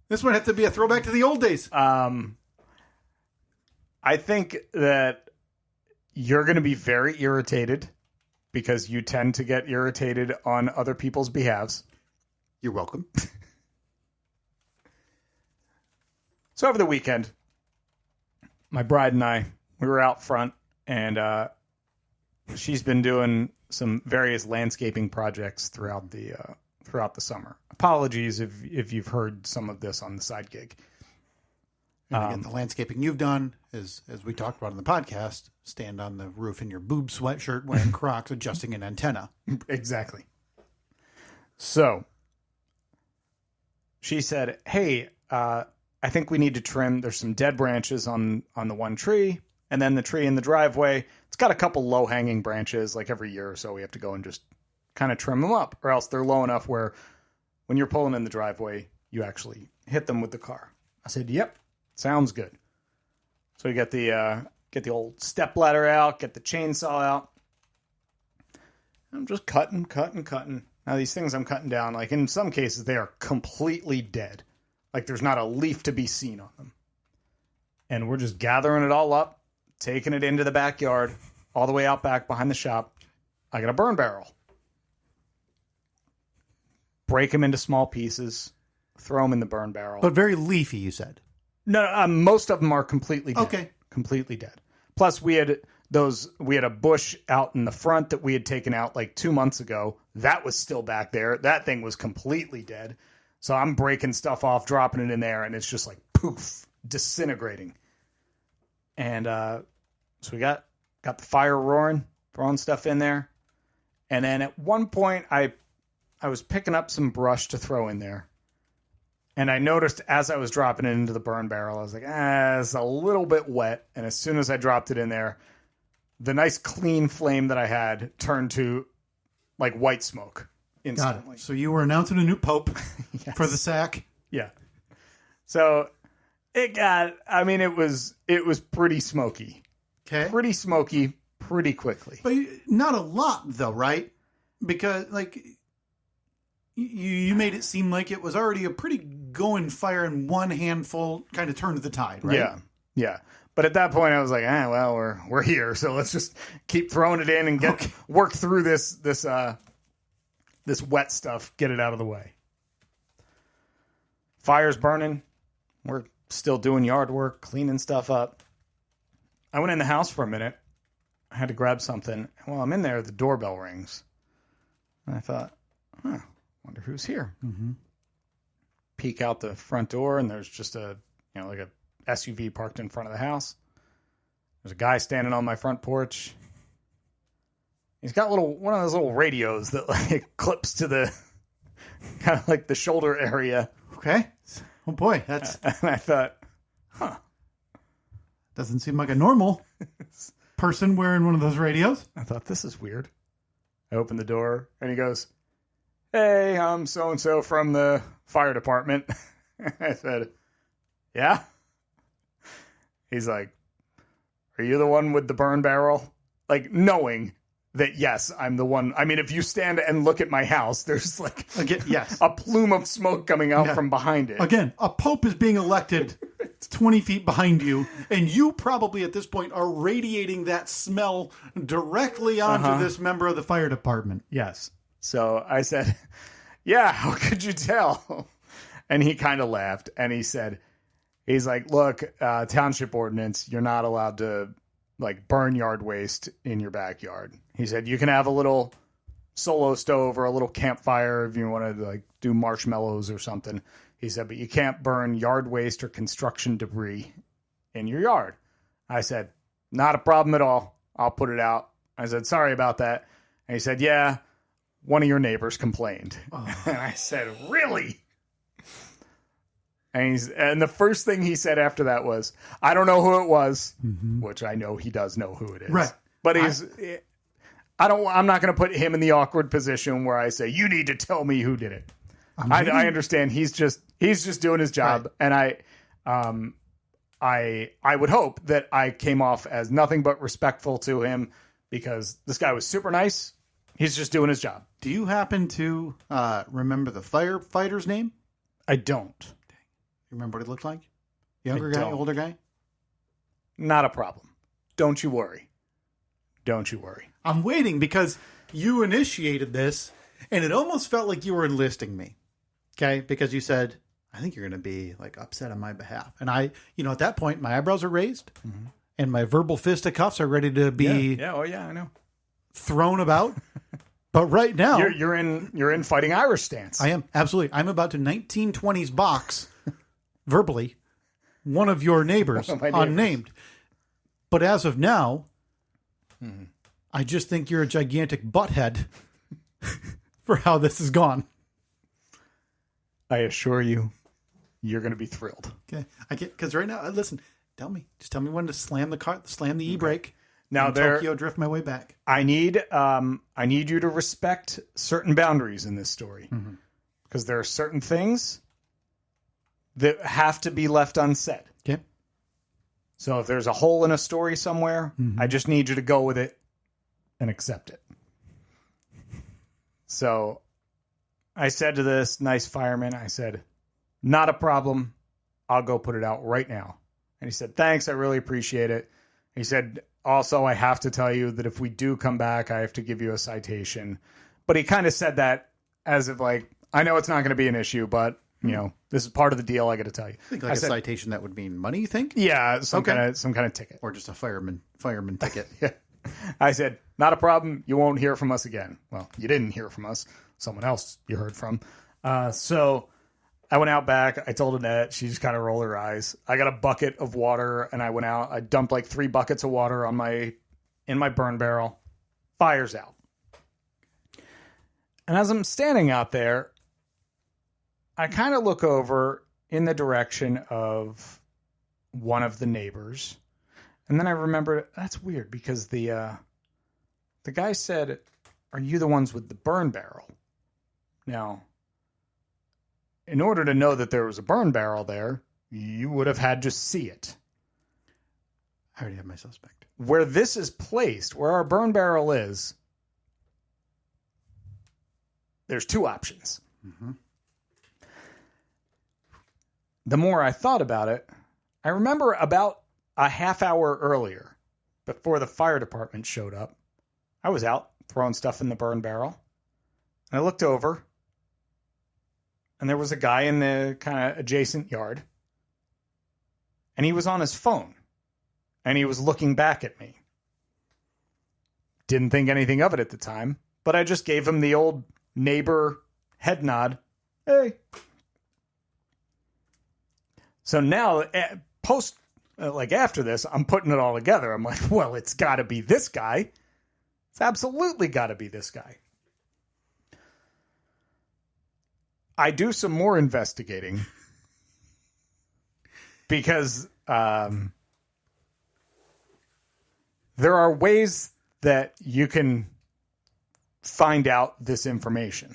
Speaker 2: This might have to be a throwback to the old days.
Speaker 3: I think that you're going to be very irritated because you tend to get irritated on other people's behalves.
Speaker 2: You're welcome.
Speaker 3: So over the weekend, my bride and I, we were out front, and she's been doing some various landscaping projects throughout the summer. Apologies if you've heard some of this on the side gig.
Speaker 2: And again, the landscaping you've done, as we talked about in the podcast, stand on the roof in your boob sweatshirt, wearing Crocs, adjusting an antenna.
Speaker 3: Exactly. So she said, hey, I think we need to trim. There's some dead branches on the one tree, and then the tree in the driveway. It's got a couple low-hanging branches. Like every year or so, we have to go and just kind of trim them up, or else they're low enough where when you're pulling in the driveway, you actually hit them with the car. I said, yep, sounds good. So we get the old step ladder out, get the chainsaw out. I'm just cutting. Now these things I'm cutting down, like in some cases, they are completely dead. Like there's not a leaf to be seen on them. And we're just gathering it all up, taking it into the backyard, all the way out back behind the shop. I got a burn barrel. Break them into small pieces, throw them in the burn barrel.
Speaker 2: But very leafy, you said.
Speaker 3: No, most of them are completely dead.
Speaker 2: Okay.
Speaker 3: Completely dead. Plus, we had a bush out in the front that we had taken out like 2 months ago. That was still back there. That thing was completely dead. So I'm breaking stuff off, dropping it in there, and it's just like poof, disintegrating. And so we got the fire roaring, throwing stuff in there. And then at one point, I was picking up some brush to throw in there. And I noticed as I was dropping it into the burn barrel, I was like, it's a little bit wet. And as soon as I dropped it in there, the nice clean flame that I had turned to like white smoke instantly.
Speaker 2: Got it. So you were announcing a new pope
Speaker 3: Yes.
Speaker 2: for the sack.
Speaker 3: Yeah. So it was pretty smoky.
Speaker 2: Okay.
Speaker 3: Pretty smoky pretty quickly.
Speaker 2: But not a lot, though, right? Because, like, you made it seem like it was already a pretty going fire and one handful kind of turned the tide, right?
Speaker 3: Yeah. But at that point, I was like, well, we're here, so let's just keep throwing it in and work through this wet stuff, get it out of the way. Fire's burning. We're still doing yard work, cleaning stuff up. I went in the house for a minute. I had to grab something. While I'm in there, the doorbell rings. And I thought, wonder who's here. Mm-hmm. Peek out the front door, and there's just a SUV parked in front of the house. There's a guy standing on my front porch. He's got one of those little radios that like clips to the kind of like the shoulder area.
Speaker 2: Okay. Oh boy, that's.
Speaker 3: And I thought,
Speaker 2: doesn't seem like a normal person wearing one of those radios.
Speaker 3: I thought, this is weird. I opened the door, and he goes, "Hey, I'm so and so from the fire department." I said, "Yeah." He's like, "Are you the one with the burn barrel?" Like, knowing that, yes, I'm the one. I mean, if you stand and look at my house, there's like
Speaker 2: yes,
Speaker 3: a plume of smoke coming out from behind it.
Speaker 2: Again, a pope is being elected 20 feet behind you, and you probably at this point are radiating that smell directly onto this member of the fire department.
Speaker 3: Yes. So I said, yeah, how could you tell? And he kind of laughed, and he said, he's like, look, township ordinance, you're not allowed to like burn yard waste in your backyard. He said, you can have a little solo stove or a little campfire if you want to like do marshmallows or something. He said, but you can't burn yard waste or construction debris in your yard. I said, not a problem at all. I'll put it out. I said, sorry about that. And he said, yeah, one of your neighbors complained. Oh. And I said, really? And the first thing he said after that was, I don't know who it was, which I know he does know who it is.
Speaker 2: Right.
Speaker 3: But I'm not going to put him in the awkward position where I say, you need to tell me who did it. I understand he's just doing his job. Right. And I would hope that I came off as nothing but respectful to him because this guy was super nice. He's just doing his job.
Speaker 2: Do you happen to remember the firefighter's name?
Speaker 3: I don't.
Speaker 2: You remember what he looked like? Younger guy, older guy?
Speaker 3: Not a problem. Don't you worry. Don't you worry.
Speaker 2: I'm waiting because you initiated this, and it almost felt like you were enlisting me. Okay? Because you said, I think you're going to be like upset on my behalf. And I, at that point, my eyebrows are raised, and my verbal fisticuffs are ready to be
Speaker 3: Oh, yeah, I know.
Speaker 2: Thrown about. But right now...
Speaker 3: You're in Fighting Irish stance.
Speaker 2: I am, absolutely. I'm about to 1920s box... verbally, one of your neighbors, unnamed. But as of now, I just think you're a gigantic butthead for how this has gone.
Speaker 3: I assure you, you're going to be thrilled.
Speaker 2: Okay, because right now, listen, tell me when to slam the e-brake.
Speaker 3: Now
Speaker 2: Tokyo drift my way back.
Speaker 3: I need you to respect certain boundaries in this story because there are certain things that have to be left unsaid.
Speaker 2: Okay.
Speaker 3: So if there's a hole in a story somewhere, I just need you to go with it and accept it. So I said to this nice fireman, I said, not a problem. I'll go put it out right now. And he said, thanks. I really appreciate it. He said, also, I have to tell you that if we do come back, I have to give you a citation. But he kind of said that as if like, I know it's not going to be an issue, but this is part of the deal. I got to tell you.
Speaker 2: I think a citation that would mean money. You think?
Speaker 3: Yeah, some kind of ticket,
Speaker 2: or just a fireman ticket.
Speaker 3: Yeah. I said, not a problem. You won't hear from us again. Well, you didn't hear from us. Someone else you heard from. So I went out back. I told Annette. She just kind of rolled her eyes. I got a bucket of water, and I went out. I dumped like 3 buckets of water in my burn barrel. Fire's out. And as I'm standing out there, I kind of look over in the direction of one of the neighbors. And then I remember that's weird because the guy said, are you the ones with the burn barrel? Now, in order to know that there was a burn barrel there, you would have had to see it.
Speaker 2: I already have my suspect.
Speaker 3: Where this is placed, where our burn barrel is, there's 2 options. The more I thought about it, I remember about a half hour earlier, before the fire department showed up, I was out throwing stuff in the burn barrel. And I looked over, and there was a guy in the kind of adjacent yard. And he was on his phone. And he was looking back at me. Didn't think anything of it at the time, but I just gave him the old neighbor head nod. Hey. So now, after this, I'm putting it all together. I'm like, well, it's got to be this guy. It's absolutely got to be this guy. I do some more investigating because there are ways that you can find out this information.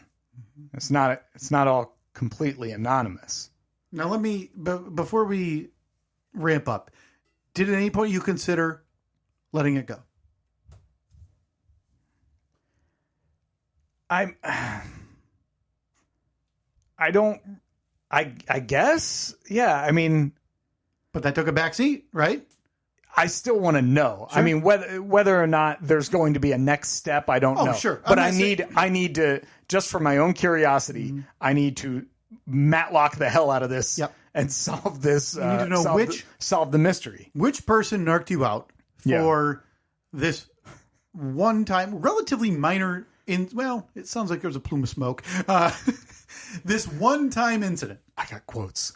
Speaker 3: It's not all completely anonymous.
Speaker 2: Now, before we ramp up, did at any point you consider letting it go?
Speaker 3: I guess. Yeah. I mean,
Speaker 2: but that took a back seat, right?
Speaker 3: I still want to know.
Speaker 2: Sure.
Speaker 3: I mean, whether or not there's going to be a next step, I don't know.
Speaker 2: Sure.
Speaker 3: But I need to, just for my own curiosity, I need to matlock the hell out of this and solve this.
Speaker 2: You need to know
Speaker 3: solve the mystery.
Speaker 2: Which person narked you out for this one time, relatively minor. It sounds like there was a plume of smoke. This one time incident.
Speaker 3: I got quotes.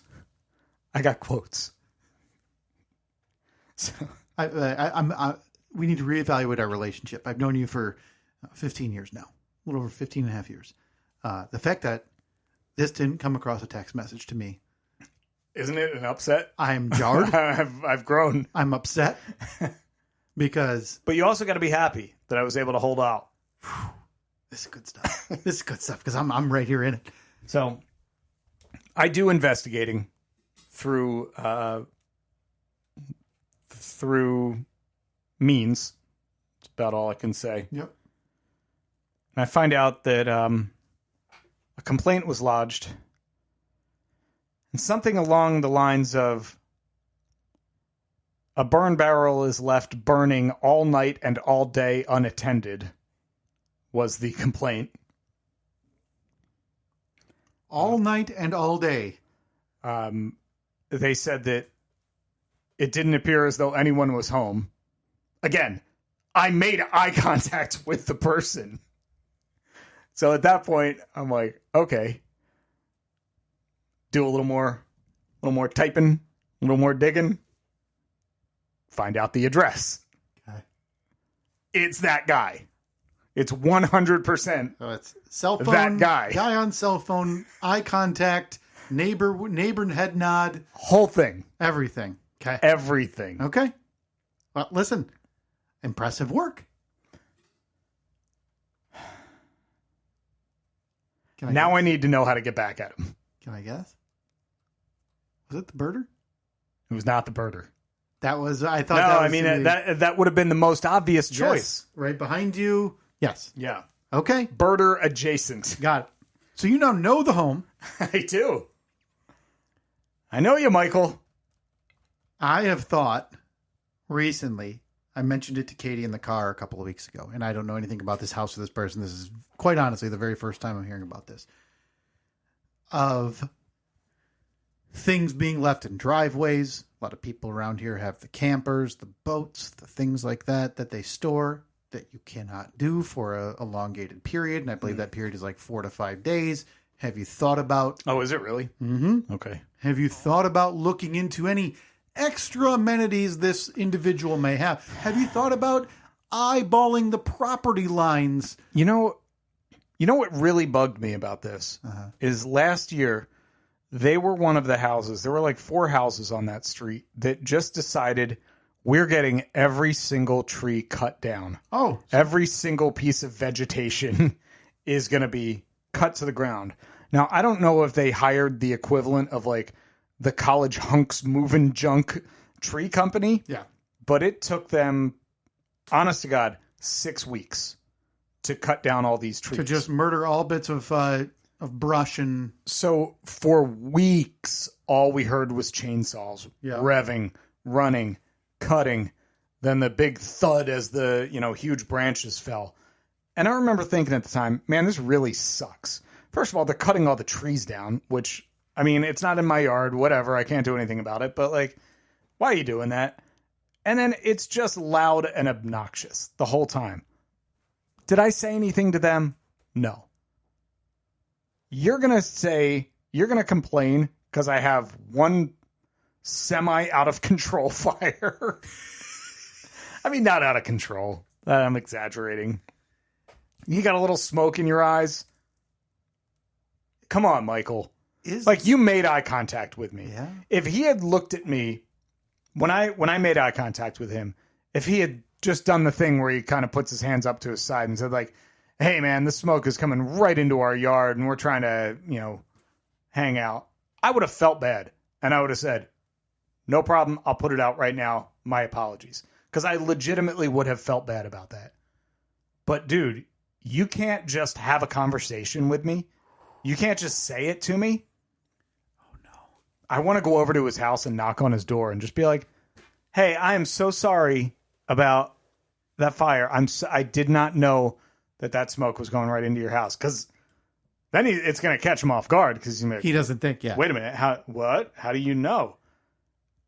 Speaker 3: So
Speaker 2: we need to reevaluate our relationship. I've known you for 15 years now, a little over 15 and a half years. The fact that this didn't come across a text message to me.
Speaker 3: Isn't it an upset?
Speaker 2: I'm jarred.
Speaker 3: I've grown.
Speaker 2: I'm upset because.
Speaker 3: But you also got to be happy that I was able to hold out.
Speaker 2: This is good stuff. This is good stuff because I'm right here in it.
Speaker 3: So I do investigating through means. That's about all I can say.
Speaker 2: Yep.
Speaker 3: And I find out that a complaint was lodged. And something along the lines of a burn barrel is left burning all night and all day unattended was the complaint.
Speaker 2: All night and all day.
Speaker 3: They said that it didn't appear as though anyone was home. Again, I made eye contact with the person. So at that point, I'm like, okay. Do a little more typing, a little more digging. Find out the address.
Speaker 2: Okay.
Speaker 3: It's that guy. It's 100%.
Speaker 2: So it's cell phone.
Speaker 3: That guy.
Speaker 2: Guy on cell phone. Eye contact. Neighbor head nod.
Speaker 3: Whole thing.
Speaker 2: Everything. Okay.
Speaker 3: Everything.
Speaker 2: Okay. Well, listen. Impressive work.
Speaker 3: Now I need to know how to get back at him.
Speaker 2: Can I guess? Was it the birder?
Speaker 3: It was not the birder.
Speaker 2: That was, I thought
Speaker 3: no,
Speaker 2: that was.
Speaker 3: I mean, that would have been the most obvious choice.
Speaker 2: Yes, right behind you. Yes.
Speaker 3: Yeah.
Speaker 2: Okay.
Speaker 3: Birder adjacent.
Speaker 2: Got it. So you now know the home.
Speaker 3: I do. I know you, Michael.
Speaker 2: I have thought recently, I mentioned it to Katie in the car a couple of weeks ago, and I don't know anything about this house or this person. This is quite honestly the very first time I'm hearing about this. Of things being left in driveways. A lot of people around here have the campers, the boats, the things like that they store that you cannot do for a elongated period. And I believe that period is like 4 to 5 days. Have you thought about...
Speaker 3: Oh, is it really?
Speaker 2: Mm-hmm.
Speaker 3: Okay.
Speaker 2: Have you thought about looking into any extra amenities this individual may have? Have you thought about eyeballing the property lines?
Speaker 3: You know what really bugged me about this is last year they were one of the houses. There were like 4 houses on that street that just decided we're getting every single tree cut down.
Speaker 2: Oh,
Speaker 3: every single piece of vegetation is going to be cut to the ground. Now, I don't know if they hired the equivalent of like the College Hunks Moving Junk Tree Company.
Speaker 2: Yeah.
Speaker 3: But it took them, honest to God, 6 weeks to cut down all these trees.
Speaker 2: To just murder all bits of brush and...
Speaker 3: So for weeks, all we heard was chainsaws, revving, running, cutting, then the big thud as the, huge branches fell. And I remember thinking at the time, man, this really sucks. First of all, they're cutting all the trees down, which, I mean, it's not in my yard, whatever. I can't do anything about it. But, like, why are you doing that? And then it's just loud and obnoxious the whole time. Did I say anything to them? No. You're going to complain because I have one semi out of control fire. I mean, not out of control. I'm exaggerating. You got a little smoke in your eyes. Come on, Michael. You made eye contact with me.
Speaker 2: Yeah.
Speaker 3: If he had looked at me when I made eye contact with him, if he had just done the thing where he kind of puts his hands up to his side and said like, hey man, the smoke is coming right into our yard and we're trying to, hang out, I would have felt bad. And I would have said, no problem. I'll put it out right now. My apologies. Because I legitimately would have felt bad about that. But dude, you can't just have a conversation with me. You can't just say it to me. Oh no. I want to go over to his house and knock on his door and just be like, hey, I am so sorry about that fire. I did not know that smoke was going right into your house. Because then it's going to catch him off guard. Because
Speaker 2: he doesn't think,
Speaker 3: wait a minute, what? How do you know?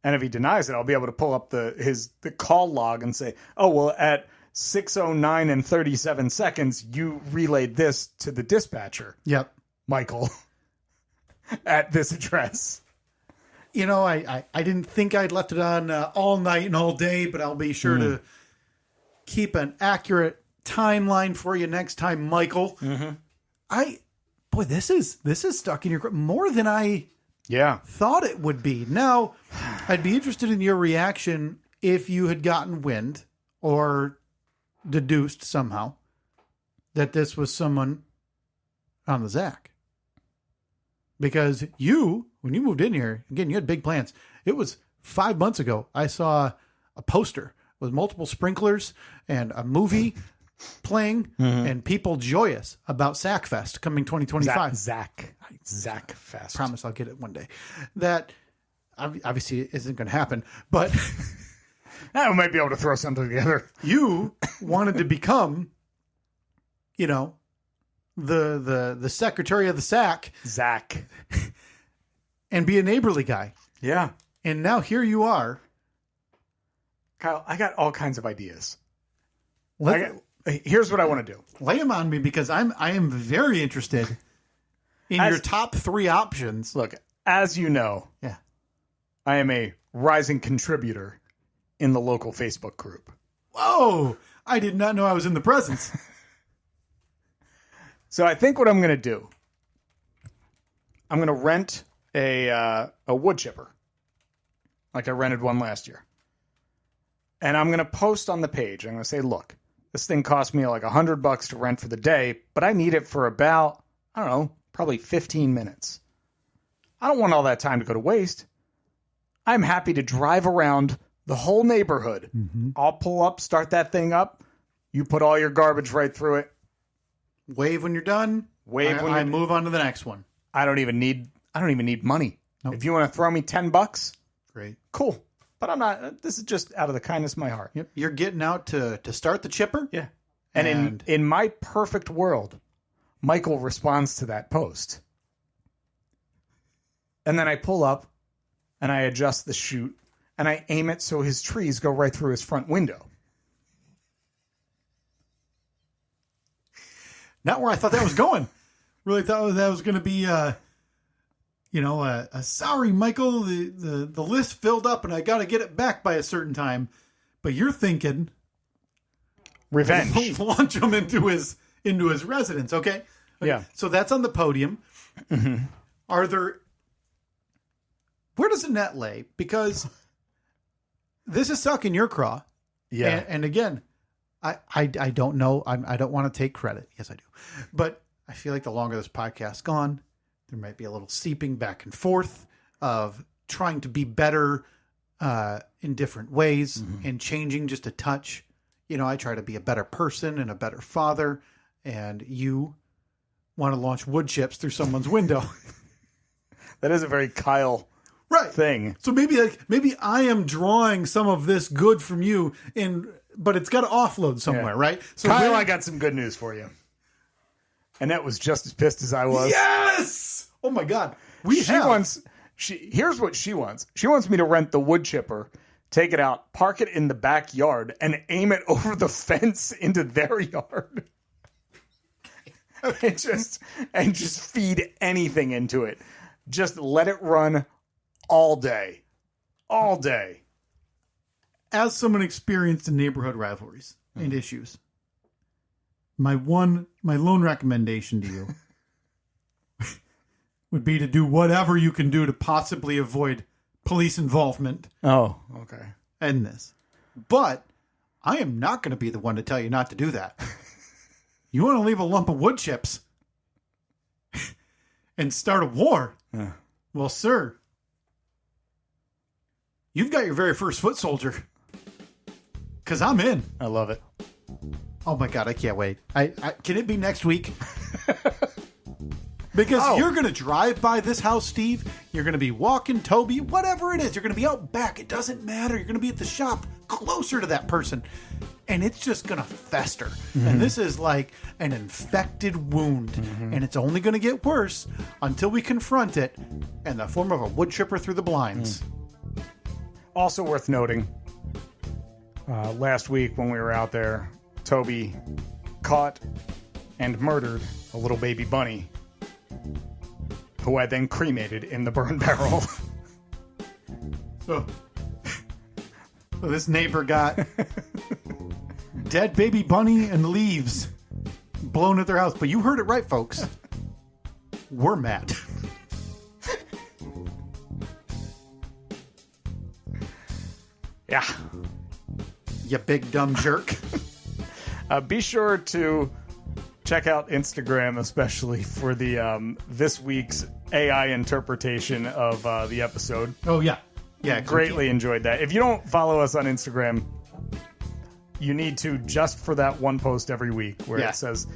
Speaker 3: And if he denies it, I'll be able to pull up the call log and say, oh, well, at 6:09 and 37 seconds, you relayed this to the dispatcher.
Speaker 2: Yep.
Speaker 3: Michael, at this address.
Speaker 2: You know, I didn't think I'd left it on all night and all day, but I'll be sure to keep an accurate timeline for you next time, Michael. Boy, this is stuck in your more than I thought it would be. Now, I'd be interested in your reaction if you had gotten wind or deduced somehow that this was someone on the Zach. Because when you moved in here, again, you had big plans. It was 5 months ago. I saw a poster with multiple sprinklers and a movie playing and people joyous about Sackfest coming 2025.
Speaker 3: Zach Fest.
Speaker 2: Promise I'll get it one day. That obviously isn't going to happen, but
Speaker 3: I might be able to throw something together.
Speaker 2: You wanted to become, the secretary of the SAC,
Speaker 3: Zach,
Speaker 2: and be a neighborly guy.
Speaker 3: Yeah.
Speaker 2: And now here you are.
Speaker 3: Kyle, I got all kinds of ideas. Here's what I want to do.
Speaker 2: Lay them on me because I am very interested in your top 3 options.
Speaker 3: Look, as you know, I am a rising contributor in the local Facebook group.
Speaker 2: Whoa! I did not know I was in the presence.
Speaker 3: So I think what I'm going to do, I'm going to rent a wood chipper, like I rented one last year. And I'm going to post on the page. I'm going to say, look, this thing cost me like $100 to rent for the day, but I need it for about, I don't know, probably 15 minutes. I don't want all that time to go to waste. I'm happy to drive around the whole neighborhood. I'll pull up, start that thing up. You put all your garbage right through it.
Speaker 2: Wave when you're done. I move on to the next one.
Speaker 3: I don't even need money. Nope. If you want to throw me $10,
Speaker 2: great.
Speaker 3: Cool. But I'm not, this is just out of the kindness of my heart.
Speaker 2: Yep. You're getting out to start the chipper?
Speaker 3: Yeah. And in my perfect world, Michael responds to that post. And then I pull up and I adjust the chute and I aim it so his trees go right through his front window.
Speaker 2: Not where I thought that was going. Really thought that was going to be, sorry, Michael, the list filled up and I got to get it back by a certain time. But you're thinking
Speaker 3: revenge.
Speaker 2: Launch him into his residence. Okay.
Speaker 3: Yeah.
Speaker 2: So that's on the podium. Where does the net lay? Because this is stuck in your craw.
Speaker 3: Yeah.
Speaker 2: And again, I don't know. I don't want to take credit. Yes, I do. But I feel like the longer this podcast's gone, there might be a little seeping back and forth of trying to be better in different ways and changing just a touch. I try to be a better person and a better father, and you want to launch wood chips through someone's window.
Speaker 3: That is a very Kyle thing.
Speaker 2: So maybe I am drawing some of this good from you, but it's got to offload somewhere, right? So
Speaker 3: Kyle, I got some good news for you. Annette was just as pissed as I was.
Speaker 2: Yes! Oh my God.
Speaker 3: Here's what she wants. She wants me to rent the wood chipper, take it out, park it in the backyard, and aim it over the fence into their yard. and just feed anything into it. Just let it run all day. All day.
Speaker 2: As someone experienced in neighborhood rivalries and issues, my lone recommendation to you would be to do whatever you can do to possibly avoid police involvement.
Speaker 3: Oh, okay.
Speaker 2: In this. But I am not going to be the one to tell you not to do that. You want to leave a lump of wood chips and start a war?
Speaker 3: Yeah.
Speaker 2: Well, sir, you've got your very first foot soldier. Because I'm in.
Speaker 3: I love it.
Speaker 2: Oh my God, I can't wait. Can it be next week? Because you're going to drive by this house, Steve. You're going to be walking Toby, whatever it is. You're going to be out back. It doesn't matter. You're going to be at the shop closer to that person. And it's just going to fester. Mm-hmm. And this is like an infected wound. Mm-hmm. And it's only going to get worse until we confront it in the form of a wood chipper through the blinds.
Speaker 3: Also worth noting, last week when we were out there, Toby caught and murdered a little baby bunny who I then cremated in the burn barrel.
Speaker 2: So this neighbor got dead baby bunny and leaves blown at their house. But you heard it right, folks. We're mad.
Speaker 3: Yeah.
Speaker 2: You big dumb jerk.
Speaker 3: Be sure to check out Instagram, especially for the this week's AI interpretation of the episode.
Speaker 2: Oh, yeah. Yeah.
Speaker 3: Greatly enjoyed that. If you don't follow us on Instagram, you need to, just for that one post every week where it says,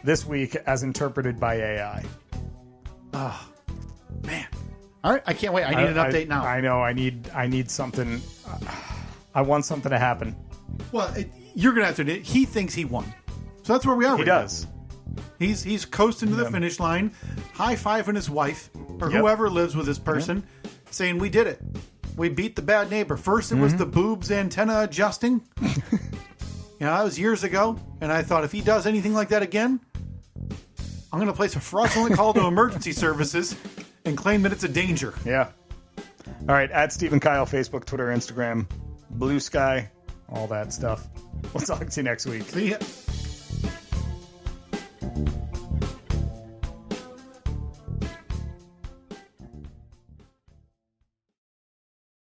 Speaker 3: this week as interpreted by AI.
Speaker 2: Oh, man. All right. I can't wait. I need an update now.
Speaker 3: I know. I need something. I want something to happen.
Speaker 2: Well, you're going to have to. He thinks he won. So that's where we are.
Speaker 3: He does.
Speaker 2: He's coasting to the finish line, high-fiving his wife or whoever lives with this person, saying, we did it. We beat the bad neighbor. First, it was the boobs antenna adjusting. That was years ago. And I thought, if he does anything like that again, I'm going to place a fraudulent call to emergency services and claim that it's a danger.
Speaker 3: Yeah. All right. At Steve and Kyle, Facebook, Twitter, Instagram, Blue Sky, all that stuff. We'll talk to you next week.
Speaker 2: See ya.